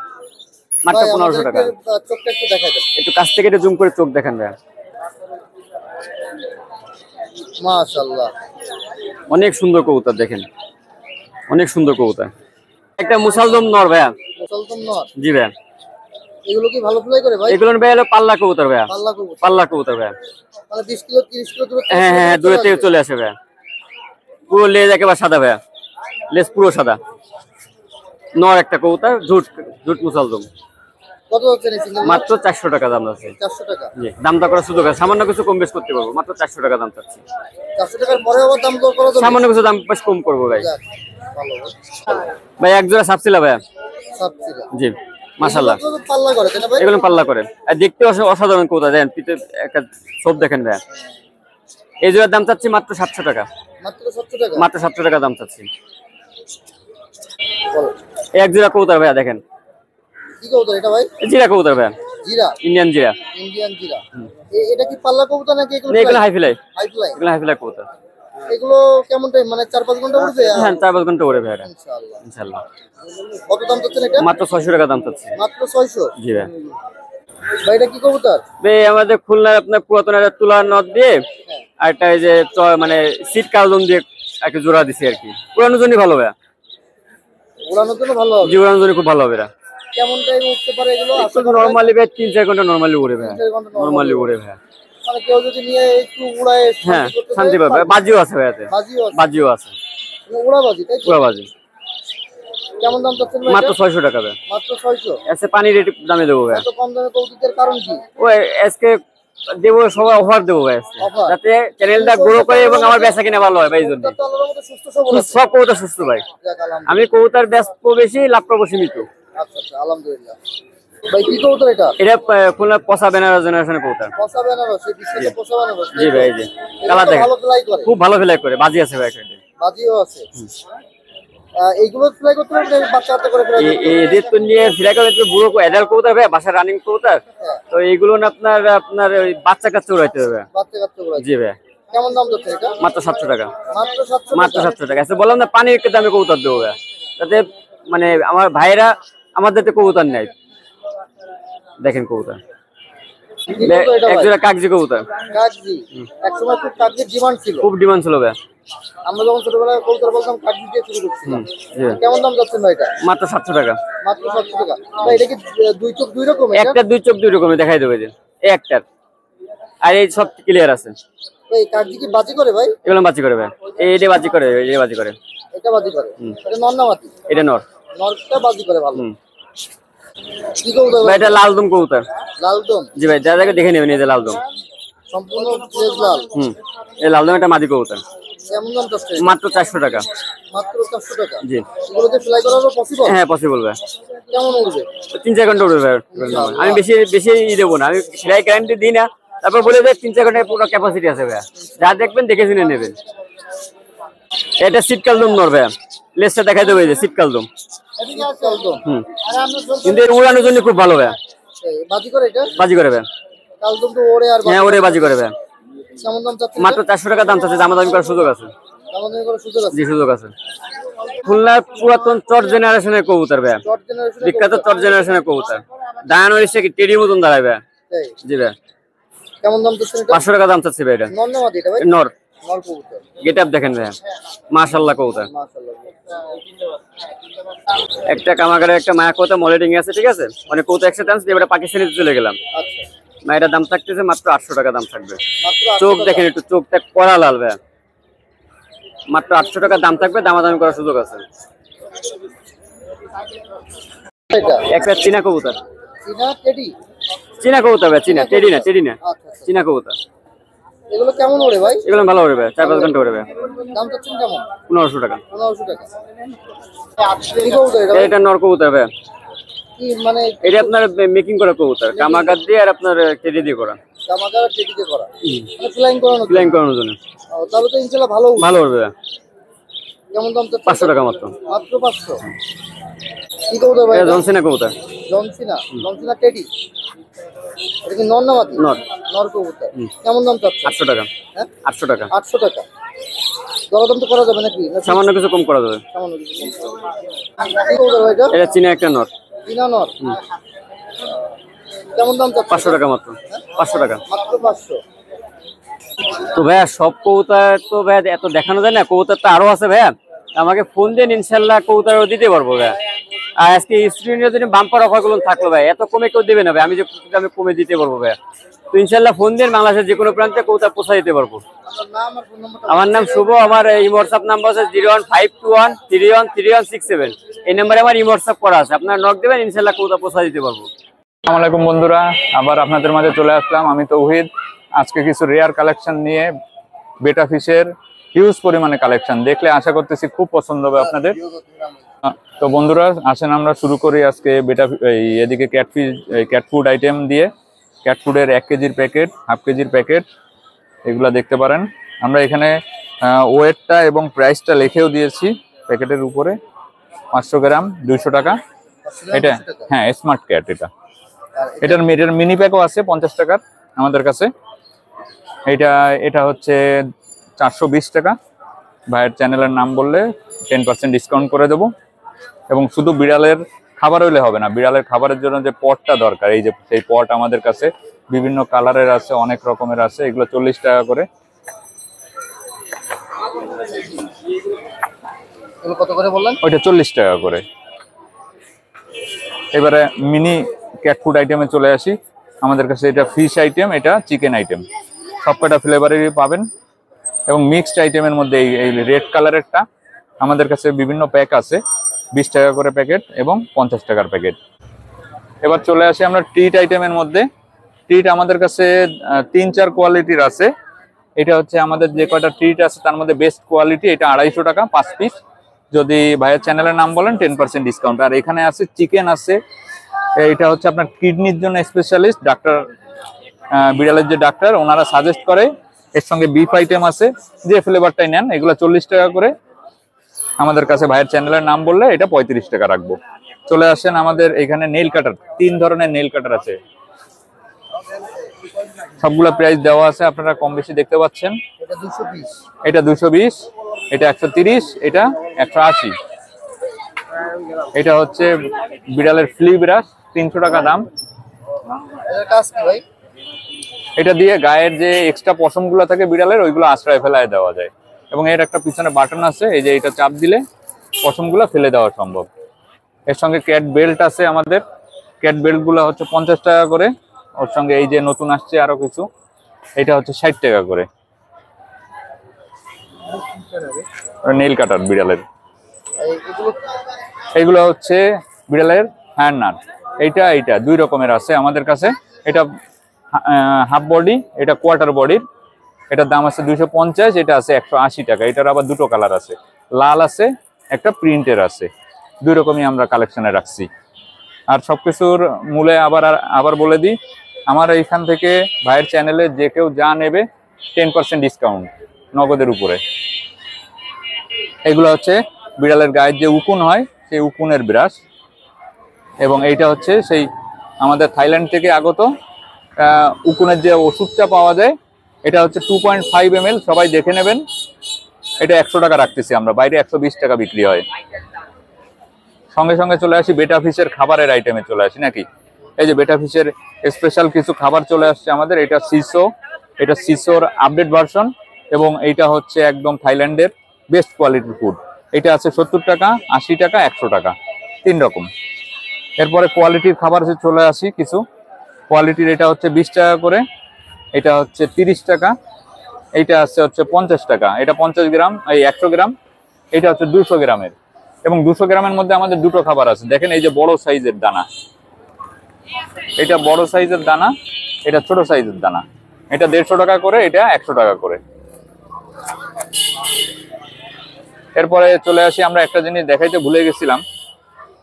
মাত্র 1500 টাকা। চোখটা একটু দেখাই দেন। একটু কাছ থেকে একটু জুম করে চোখ দেখেন ভাইয়া, মাশাআল্লাহ অনেক সুন্দর কবুতর, দেখেন অনেক সুন্দর কবুতর। একটা মুসালদম নর ভাইয়া। মুসলমান নর। জি ভাইয়া। এগুলো কি ভালো ফ্লাই করে ভাই? এগুলো ভাইয়া হলো পাল্লা কবুতর ভাইয়া, পাল্লা কবুতর। পাল্লা কবুতর ভাইয়া। মানে 20 কিলো 30 কিলো দূরত্ব। হ্যাঁ হ্যাঁ, দূরে থেকে চলে আসে ভাইয়া। পুরো লেজ একেবারে সাদা ভাইয়া, লেজ পুরো সাদা। নর একটা কবুতর, ঝুট ঝুট মুসালদম। কত হচ্ছে এই সিঙ্গেল? মাত্র 400 টাকা দাম আছে। 400 টাকা। জি, দামটা করার সুযোগ আছে, সামান্য কিছু কম বেশ করতে পারবো। মাত্র 400 টাকা দাম চাচ্ছি। 400 টাকার পরে আবার দাম দর করা যাবে? সামান্য কিছু দাম বেশ কম করবো ভাই। যাক, ভালো ভাই এক জোড়া সাপছিলা ভাইয়া। সাবসিডি। জি মাশাআল্লাহ। এগুলো তো পাল্লা করে তাই না ভাই? এগুলো পাল্লা করে, আর দেখতে অসাধারণ কবুতর। দেখেন পিঠে একটা সব দেখেন ভাইয়া। এই জোড়ার দাম চাচ্ছি মাত্র 700 টাকা। মাত্র 700 টাকা। মাত্র 700 টাকা দাম চাচ্ছি। বলো। এই এক জোড়া কবুতর ভাইয়া, দেখেন কি কবুতর এটা ভাই? জিরা কবুতর ভাইয়া, জিরা। ইন্ডিয়ান জিরা। ইন্ডিয়ান জিরা। এটা কি পাল্লা কবুতর নাকি এগুলো? এগুলো হাই ফ্লাই, হাই ফ্লাই। এগুলো হাই ফ্লাই কবুতর। এগুলো কেমন টাইম, মানে 4-5 ঘন্টা উড়বে? হ্যাঁ 4-5 ঘন্টা উড়ে ভাইয়া ইনশাআল্লাহ। ইনশাআল্লাহ। কত দাম চাচ্ছেন এটা? মাত্র 600 টাকা দাম চাচ্ছি। মাত্র 600। জি ভাইয়া। ভাই এটা কি কবুতর? ভাই আমাদের খুলনার আপনার পুরাতন একটা তুলার নদ দিয়ে আর একটা এই যে মানে সিট কালদম দিয়ে একটা জোড়া দিছি আর কি। পুরানোর জন্য ভালো ভাইয়া। উড়ানোর জন্য ভালো হবে। জি, উড়ানোর জন্য খুব ভালো হবে এরা। কেমন টাইম উঠতে পারে এগুলো? নরমালি ভাই 3-4 ঘন্টা নরমালি উড়ে ভাইয়া, 3-4 ঘন্টা নরমালি উড়ে ভাইয়া। মানে কেউ যদি নিয়ে একটু উড়ায় হ্যাঁ শান্তি করতে শান্তি চায়, পাবে। বাজিও আছে ভাইয়াতে, বাজিও আছে। বাজিও আছে, মানে উড়াবাজি তাই তো? পুরা বাজি। কেমন দাম চাচ্ছেন ভাই? মাত্র 600 টাকা ভাইয়া। মাত্র 600। এসে পানি রেট দামে দেবো ভাইয়া। এত কম দামে কবুতরের কারণ কি? ওই আজকে দেবো, সবাই অফার দেবো ভাই আজকে, Offer? যাতে চ্যানেলটা গ্রো করে এবং আমার বেচা কিনা ভালো হয় ভাই। এই জন্য কবুতর তো আল্লাহর মধ্যে সুস্থ সবল আছে। সব কবুতর সুস্থ ভাই। যাক আলহামদুলিল্লাহ। আমি কবুতর ব্যস্ত বেশি, লাভ পাবো সীমিত। আচ্ছা আচ্ছা, আলহামদুলিল্লাহ। ভাই কি কবুতর এটা? এটা খুলনা পচা বেনারস জেনারেশনের কবুতর। পচা বেনারস, এই বিশ্বতে পচা বেনারস। জি ভাই, এই যে কালার দেখেন, ভালো ফ্লাই করে। খুব ভালো ফ্লাই করে, বাজি আছে ভাই এখানে। বাজিও আছে। এইগুলো ফ্লাই করতে হবে বাচ্চা বাচ্চা করে ফ্লাই করতে হবে। এদের তো নিয়ে ফ্লাই করে একটু বুড়ো অ্যাডাল্ট কবুতর ভাই, বাসা রানিং কবুতর। তো এইগুলো না আপনার আপনার ওই বাচ্চা কাচ্চা উড়াইতে হবে। বাচ্চা কাচ্চা করে। জি ভাই। কেমন দাম যাচ্ছে এটা? মাত্র 700 টাকা। মাত্র 700 মাত্র টাকা। 700 টাকা। আচ্ছা বললাম না পানির একটু দামে কবুতর দেবো ভাই, যাতে মানে আমার ভাইরা আমাদের তো কবুতর নেয়। দেখেন কবুতর কি কবুতর এটা এক ভাই? জোড়া কাগজি কবুতর, কাগজি। একসময় খুব কাগজির ডিমান্ড ছিল। খুব ডিমান্ড ছিল ভাই। আমরা যখন ছোটবেলায় কবুতর বলতাম কাগজি দিয়ে শুরু করছিলাম। জি কেমন দাম যাচ্ছেন ভাই এটা? মাত্র 700 টাকা। মাত্র 700 টাকা। ভাই এটা কি দুই চোখ দুই রকম এটা? একটা দুই চোখ দুই রকমের দেখাই দেবে যে এই একটার, আর এই সব ক্লিয়ার আছে। এই কাগজি কি বাজি করে ভাই? এগুলো বাজি করে ভাই, এইটা বাজি করে, এই বাজি করে। এটা বাজি করে। এটা নর না মাটি? এটা নর। নরটা বাজি করে ভালো। হুম। কি কবুতর ভাই ভাই? এটা লালদম কবুতর। লালদম। জি ভাই, যা দেখে দেখে নেবেন, এই যে লালদম। সম্পূর্ণ তেজ লাল। এই লালদম একটা মাদি কবুতর। কেমন দাম যাচ্ছে? মাত্র 400 টাকা। মাত্র 400 টাকা। জি এগুলোকে ফ্লাই করানো পসিবল? হ্যাঁ পসিবল ভাই। কেমন উঠবে? 3-4 ঘন্টা উঠবে ভাই। আমি বেশি বেশি দেবো না, আমি সেলাই গ্যারান্টি দিই না। তারপর বলে দেয় 3-4 ঘন্টায় পুরো ক্যাপাসিটি আছে ভাই, যা দেখবেন দেখে শুনে নেবেন। এটা শীতকালদম নর ভাই, লেজটা দেখাই দেবে, যে শীতকালদম। কালদম। কিন্তু এর উড়ানোর জন্য খুব ভালো ভাই। বাজি করে এটা? বাজি করে ভাই। কালদম তো ওড়ে আর হ্যাঁ ওরে বাজি করে ভাই। কেমন দাম চাচ্ছেন? মাত্র 400 টাকা দাম চাচ্ছে, দামাদামি করার সুযোগ আছে। আমাদের কোনো সুযোগ আছে? জি সুযোগ আছে। খুলনার পুরাতন চট জেনারেশনের কবুতর ভাই, শর্ট জেনারেশন বিখ্যাত চট জেনারেশনের কবুতর। দাঁড়ানো এসে কি টেডি মতন দাঁড়ায় ভাই। জি ভাই। কেমন দাম চাচ্ছেন এটা? 500 টাকা দাম চাচ্ছি ভাই এটা। নর না মাদি এটা ভাই? নর। নর কবুতর। গেট আপ দেখেন ভাই, মাশাআল্লাহ কবুতর। মাশাআল্লাহ। একটা কামাগারে একটা মায়া কবুতর মলেটিং আছে, ঠিক আছে, মানে কবুতর একসাথে আনছে, এবারে পাকিস্তানে চলে গেলাম। আচ্ছা। মায়ের দাম থাকতেছে মাত্র 800 টাকা দাম থাকবে। মাত্র 800 চোখ টাকা। দেখেন একটু, চোখটা কড়া লাল ভাই। মাত্র 800 টাকা দাম থাকবে, দামাদামি করার সুযোগ আছে। এটা একটা চীনা কবুতর, চীনা টেডি। চীনা কবুতর ভাই, চীনা, টেডি না, টেডি না, আচ্ছা আচ্ছা। চীনা কবুতর। এগুলো কেমন ওড়ে ভাই? এগুলো ভালো উড়বে, 4-5 ঘন্টা উড়বে। দাম চাচ্ছেন কেমন? 1500 টাকা। 1500 টাকা। কি কবুতর এটা ভাই? এটা নর কবুতর ভাই। কি মানে এটা আপনার মেকিং করা কবুতর, কামাগার দিয়ে আর আপনার টেডি দিয়ে করা। জামাকার টেডিতে করা, মানে ফ্লাইং করানো। ফ্লাইং করানোর জন্য তাহলে তো ইনশাআল্লাহ ভালো ভালো হবে ভাইয়া। কেমন দাম? 500 টাকা মাত্র। মাত্র 500। কি কবুতর ভাই? এটা জনসিনা কবুতর। John Cena teddy. এটা কি নর না মাদি? নর। নর কবুতর। কেমন দাম চাচ্ছেন? 800 টাকা। হ্যাঁ 800 টাকা। 800 টাকা। দরদাম তো করা যাবে নাকি? সামান্য কিছু কম করা যাবে। সামান্য কিছু কম করা যাবে। কি কবুতর ভাই এটা? এটা চীনা একটা নর। চীনা নর। কেমন দাম চাচ্ছেন? 500 টাকা মাত্র। 500 টাকা মাত্র 500। তো ভাইয়া সব কবুতর তো ভাইয়া এত দেখানো যায় না, কবুতর তো আরো আছে ভাইয়া। আমাকে ফোন দেন, ইনশাল্লাহ কবুতর দিতে পারবো ভাইয়া। আর আজকে স্টুডেন্টের জন্য বাম্পার অফার গুলো থাকলো ভাই, এত কমে কেউ দেবে না ভাই, আমি যে আমি কমে দিতে পারবো ভাইয়া। তো ইনশাল্লাহ ফোন দেন, বাংলাদেশের যে কোনো প্রান্তে কবুতর পৌঁছা দিতে পারবো। আমার নাম শুভ, আমার এই হোয়াটসঅ্যাপ নাম্বার আছে 01521313167। এই নাম্বারে আমার হোয়াটসঅ্যাপ করা আছে, আপনারা নক দেবেন, ইনশাল্লাহ কবুতর পৌঁছা দিতে পারবো। আসসালামু আলাইকুম বন্ধুরা, আবার আপনাদের মাঝে চলে আসলাম আমি তৌহিদ। আজকে কিছু রেয়ার কালেকশন নিয়ে, বেটা ফিশের হিউজ পরিমাণে কালেকশন, দেখলে আশা করতেছি খুব পছন্দ হবে আপনাদের। তো বন্ধুরা আসেন আমরা শুরু করি আজকে বেটা এদিকে ক্যাট ফুড আইটেম দিয়ে। ক্যাট ফুডের 1 কেজির প্যাকেট, হাফ কেজির প্যাকেট, এগুলা দেখতে পারেন। আমরা এখানে ওয়েটটা এবং প্রাইসটা লিখেও দিয়েছি প্যাকেটের উপরে। 500 গ্রাম 200 টাকা। এটা হ্যাঁ স্মার্ট ক্যাট। এটার মিনি প্যাকও আছে 50 টাকার আমাদের কাছে। এটা হচ্ছে 420 টাকা। ভাইয়ের চ্যানেলের নাম বললে 10% ডিসকাউন্ট করে দেবো। এবং শুধু বিড়ালের খাবার হইলে হবে না, বিড়ালের খাবারের জন্য যে পটটা দরকার, এই যে সেই পট আমাদের কাছে বিভিন্ন কালারের আছে, অনেক রকমের আছে। এগুলো 40 টাকা করে। কত করে বললেন? ওইটা 40 টাকা করে। এবারে মিনি ক্যাট ফুড আইটেমে চলে আসি। আমাদের কাছে এটা ফিশ আইটেম, এটা চিকেন আইটেম, সবকটা ফ্লেভারেরই পাবেন। এবং মিক্সড আইটেমের মধ্যে এই রেড কালারেরটা আমাদের কাছে বিভিন্ন প্যাক আছে, 20 টাকা করে প্যাকেট এবং 50 টাকার প্যাকেট। এবার চলে আসি আমরা ট্রিট আইটেমের মধ্যে। ট্রিট আমাদের কাছে 3-4 কোয়ালিটির আছে। এটা হচ্ছে আমাদের যে কয়টা ট্রিট আছে তার মধ্যে বেস্ট কোয়ালিটি। এটা 250 টাকা 5 পিস। যদি ভাইয়ের চ্যানেলের নাম বলেন 10% ডিসকাউন্ট। আর এখানে আছে চিকেন আছে, এটা হচ্ছে আপনার কিডনির জন্য স্পেশালিস্ট ডাক্তার, বিড়ালের যে ডাক্তার ওনারা সাজেস্ট করে। এর সঙ্গে বিফ আইটেম আছে, যে ফ্লেভারটাই নেন। এগুলো 40 টাকা করে আমাদের কাছে। ভাইয়ের চ্যানেলের নাম বললে এটা 35 টাকা রাখবো। চলে আসেন আমাদের এখানে নেইল কাটার, 3 ধরনের নেইল কাটার আছে, সবগুলা প্রাইস দেওয়া আছে, আপনারা কম বেশি দেখতে পাচ্ছেন। এটা 220। এটা 220, এটা 130, এটা 180। এটা হচ্ছে বিড়ালের ফ্লি ব্রাশ, 300 টাকা দাম। এটার কাজ কি ভাই? এটা দিয়ে গায়ের যে এক্সট্রা পশমগুলো থাকে বিড়ালের, ওইগুলো আশ্রয় ফেলায় দেওয়া যায়। এবং এর একটা পিছনে বাটন আছে, এই যে এটা চাপ দিলে পশমগুলো ফেলে দেওয়া সম্ভব। এর সঙ্গে ক্যাট বেল্ট আছে আমাদের। ক্যাট বেল্টগুলো হচ্ছে 50 টাকা করে। ওর সঙ্গে এই যে নতুন আসছে আরো কিছু, এটা হচ্ছে 60 টাকা করে। নেইল কাটার বিড়ালের, এইগুলো হচ্ছে বিড়ালের হ্যান্ড নাট। এইটা 2 রকমের আছে আমাদের কাছে। এটা হাফ বডি, এটা কোয়ার্টার বডির। এটার দাম আছে 250, এটা আছে 180 টাকা। এটার আবার 2টো কালার আছে, লাল আছে, একটা প্রিন্টের আছে। 2 রকমই আমরা কালেকশনে রাখছি। আর সবকিছুর মূলে আবার বলে দিই, আমার এইখান থেকে ভাইয়ের চ্যানেলে যে কেউ যা নেবে 10% ডিসকাউন্ট নগদের উপরে। এগুলো হচ্ছে বিড়ালের গায়ের যে উকুন হয় সেই উকুনের ব্রাশ। এবং এইটা হচ্ছে সেই আমাদের থাইল্যান্ড থেকে আগত উকুনের যে ওষুধটা পাওয়া যায়, এটা হচ্ছে 2.5 ml, সবাই দেখে নেবেন। এটা 100 টাকা রাখতেছি আমরা, বাইরে 120 টাকা বিক্রি হয়। সঙ্গে সঙ্গে চলে আসি বেটা ফিশের খাবারের আইটেমে চলে আসি নাকি। এই যে বেটা ফিশের স্পেশাল কিছু খাবার চলে আসছে আমাদের। এটা সিসোর আপডেট ভার্সন, এবং এইটা হচ্ছে একদম থাইল্যান্ডের বেস্ট কোয়ালিটির ফুড। এটা আছে 70 টাকা, 80 টাকা, 100 টাকা, 3 রকম। এরপরে কোয়ালিটির খাবার চলে আসি কিছু কোয়ালিটির। এটা হচ্ছে 20 টাকা করে, এটা হচ্ছে 30 টাকা, এইটা হচ্ছে 50 টাকা। এটা 50 গ্রাম, এই 100 গ্রাম। এটা হচ্ছে 200 গ্রামের। এবং 200 গ্রামের মধ্যে আমাদের 2টো খাবার আছে। দেখেন এই যে বড় সাইজের দানা, এটা বড় সাইজের দানা, এটা ছোট সাইজের দানা। এটা 150 টাকা করে, এটা 100 টাকা করে। এরপরে চলে আসি আমরা একটা জিনিস দেখাইতে ভুলে গেছিলাম।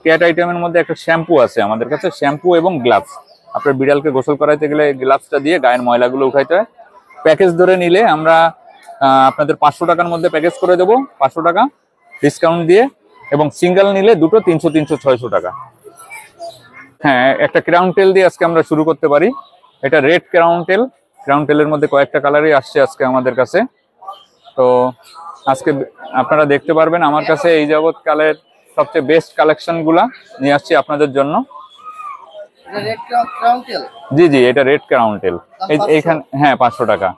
ক্যাট আইটেমের মধ্যে একটা শ্যাম্পু আছে আমাদের কাছে, শ্যাম্পু এবং গ্লাভস। আপনার বিড়ালকে গোসল করাইতে গেলে গ্লাভসটা দিয়ে গায়ের ময়লাগুলো উঠাইতে হয়। প্যাকেজ ধরে নিলে আমরা আপনাদের 500 টাকার মধ্যে প্যাকেজ করে দেবো, 500 টাকা ডিসকাউন্ট দিয়ে, এবং সিঙ্গেল নিলে দুটো 300, 600 টাকা। হ্যাঁ, একটা ক্রাউন টেল দিয়ে আজকে আমরা শুরু করতে পারি। এটা রেড ক্রাউন টেল। ক্রাউন টেলের মধ্যে কয়েকটা কালারই আসছে আজকে আমাদের কাছে। তো আজকে আপনারা দেখতে পারবেন আমার কাছে এই যাবৎ কালের সবচেয়ে বেস্ট কালেকশন গুলা নিয়ে আসছি আপনাদের জন্য। জি জি, এটা রেড ক্রাউন টেল। এইখানে হ্যাঁ 500 টাকা।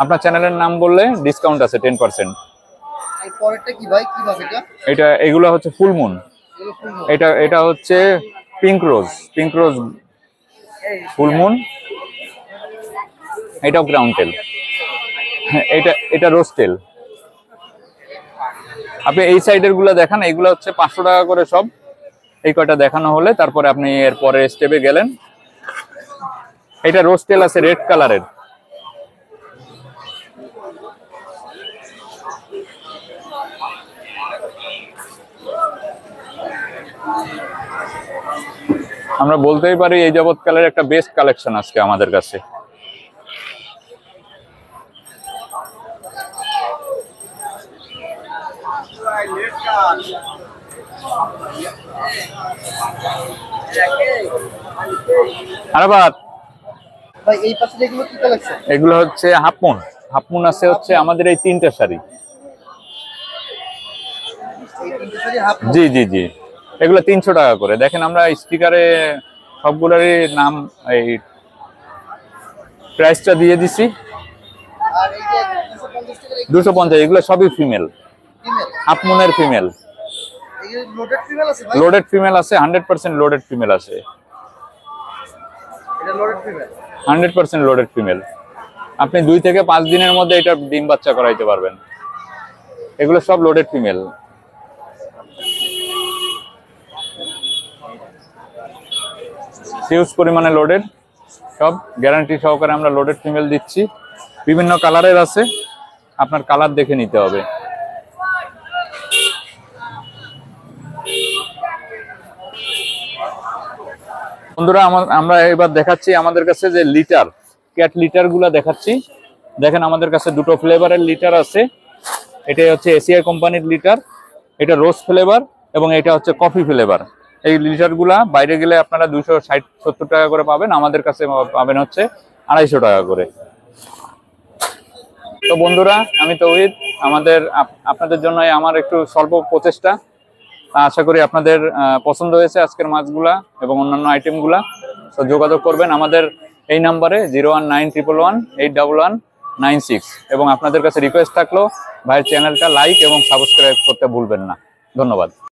আপনার চ্যানেলের নাম বললে ডিসকাউন্ট আছে 10%। এটা এগুলো হচ্ছে ফুল মুন। এটা হচ্ছে পিঙ্ক রোজ ফুল মুন। এটাও ক্রাউন টেল। এটা রোজ টেল। আপনি এই সাইডের গুলা দেখান, এগুলো হচ্ছে 500 টাকা করে সব। এই কয়টা দেখানো হলে তারপরে আপনি এর পরে স্টেপে গেলেন। এটা রোজ টেল আছে রেড কালারের। আমরা বলতেই পারি এই যাবৎকালের একটা বেস্ট কালেকশন আজকে আমাদের কাছে। এগুলো হচ্ছে হাফমুন আছে হচ্ছে আমাদের এই 3টা শাড়ি। জি জি জি, এগুলো 300 টাকা করে। দেখেন আমরা স্টিকারে সবগুলোরই নাম এই প্রাইসটা দিয়ে দিছি। 250। এগুলো সবই ফিমেল, হাফমুনের ফিমেল। লোডেড ফিমেল আছে, 100% লোডেড ফিমেল আছে। 100% লোডেড ফিমেল। আপনি 2 থেকে 5 দিনের মধ্যে এটা ডিম বাচ্চা করাইতে পারবেন। এগুলো সব লোডেড ফিমেল। হিউজ পরিমাণে লোডেড, সব গ্যারান্টি সহকারে আমরা লোডেড ফিমেল দিচ্ছি। বিভিন্ন কালারের আছে, আপনার কালার দেখে নিতে হবে। বন্ধুরা আমরা এবার দেখাচ্ছি আমাদের কাছে যে লিটার, ক্যাট লিটার গুলা দেখাচ্ছি। দেখেন আমাদের কাছে দুটো ফ্লেভারের লিটার আছে। এটাই হচ্ছে এসিআই কোম্পানির লিটার, এটা রোজ ফ্লেভার এবং এটা হচ্ছে কফি ফ্লেভার। এই লিটার গুলা বাইরে গেলে আপনারা 260-70 টাকা করে পাবেন, আমাদের কাছে পাবেন হচ্ছে 250 টাকা করে। তো বন্ধুরা, আমি তৌহিদ, আপনাদের জন্য আমার একটু স্বল্প প্রচেষ্টা। আশা করি আপনাদের পছন্দ হয়েছে আজকের মাছগুলা এবং অন্যান্য আইটেমগুলা। তো যোগাযোগ করবেন আমাদের এই নাম্বারে 0191181196। এবং আপনাদের কাছে রিকোয়েস্ট থাকলো ভাইয়ের চ্যানেলটা লাইক এবং সাবস্ক্রাইব করতে ভুলবেন না। ধন্যবাদ।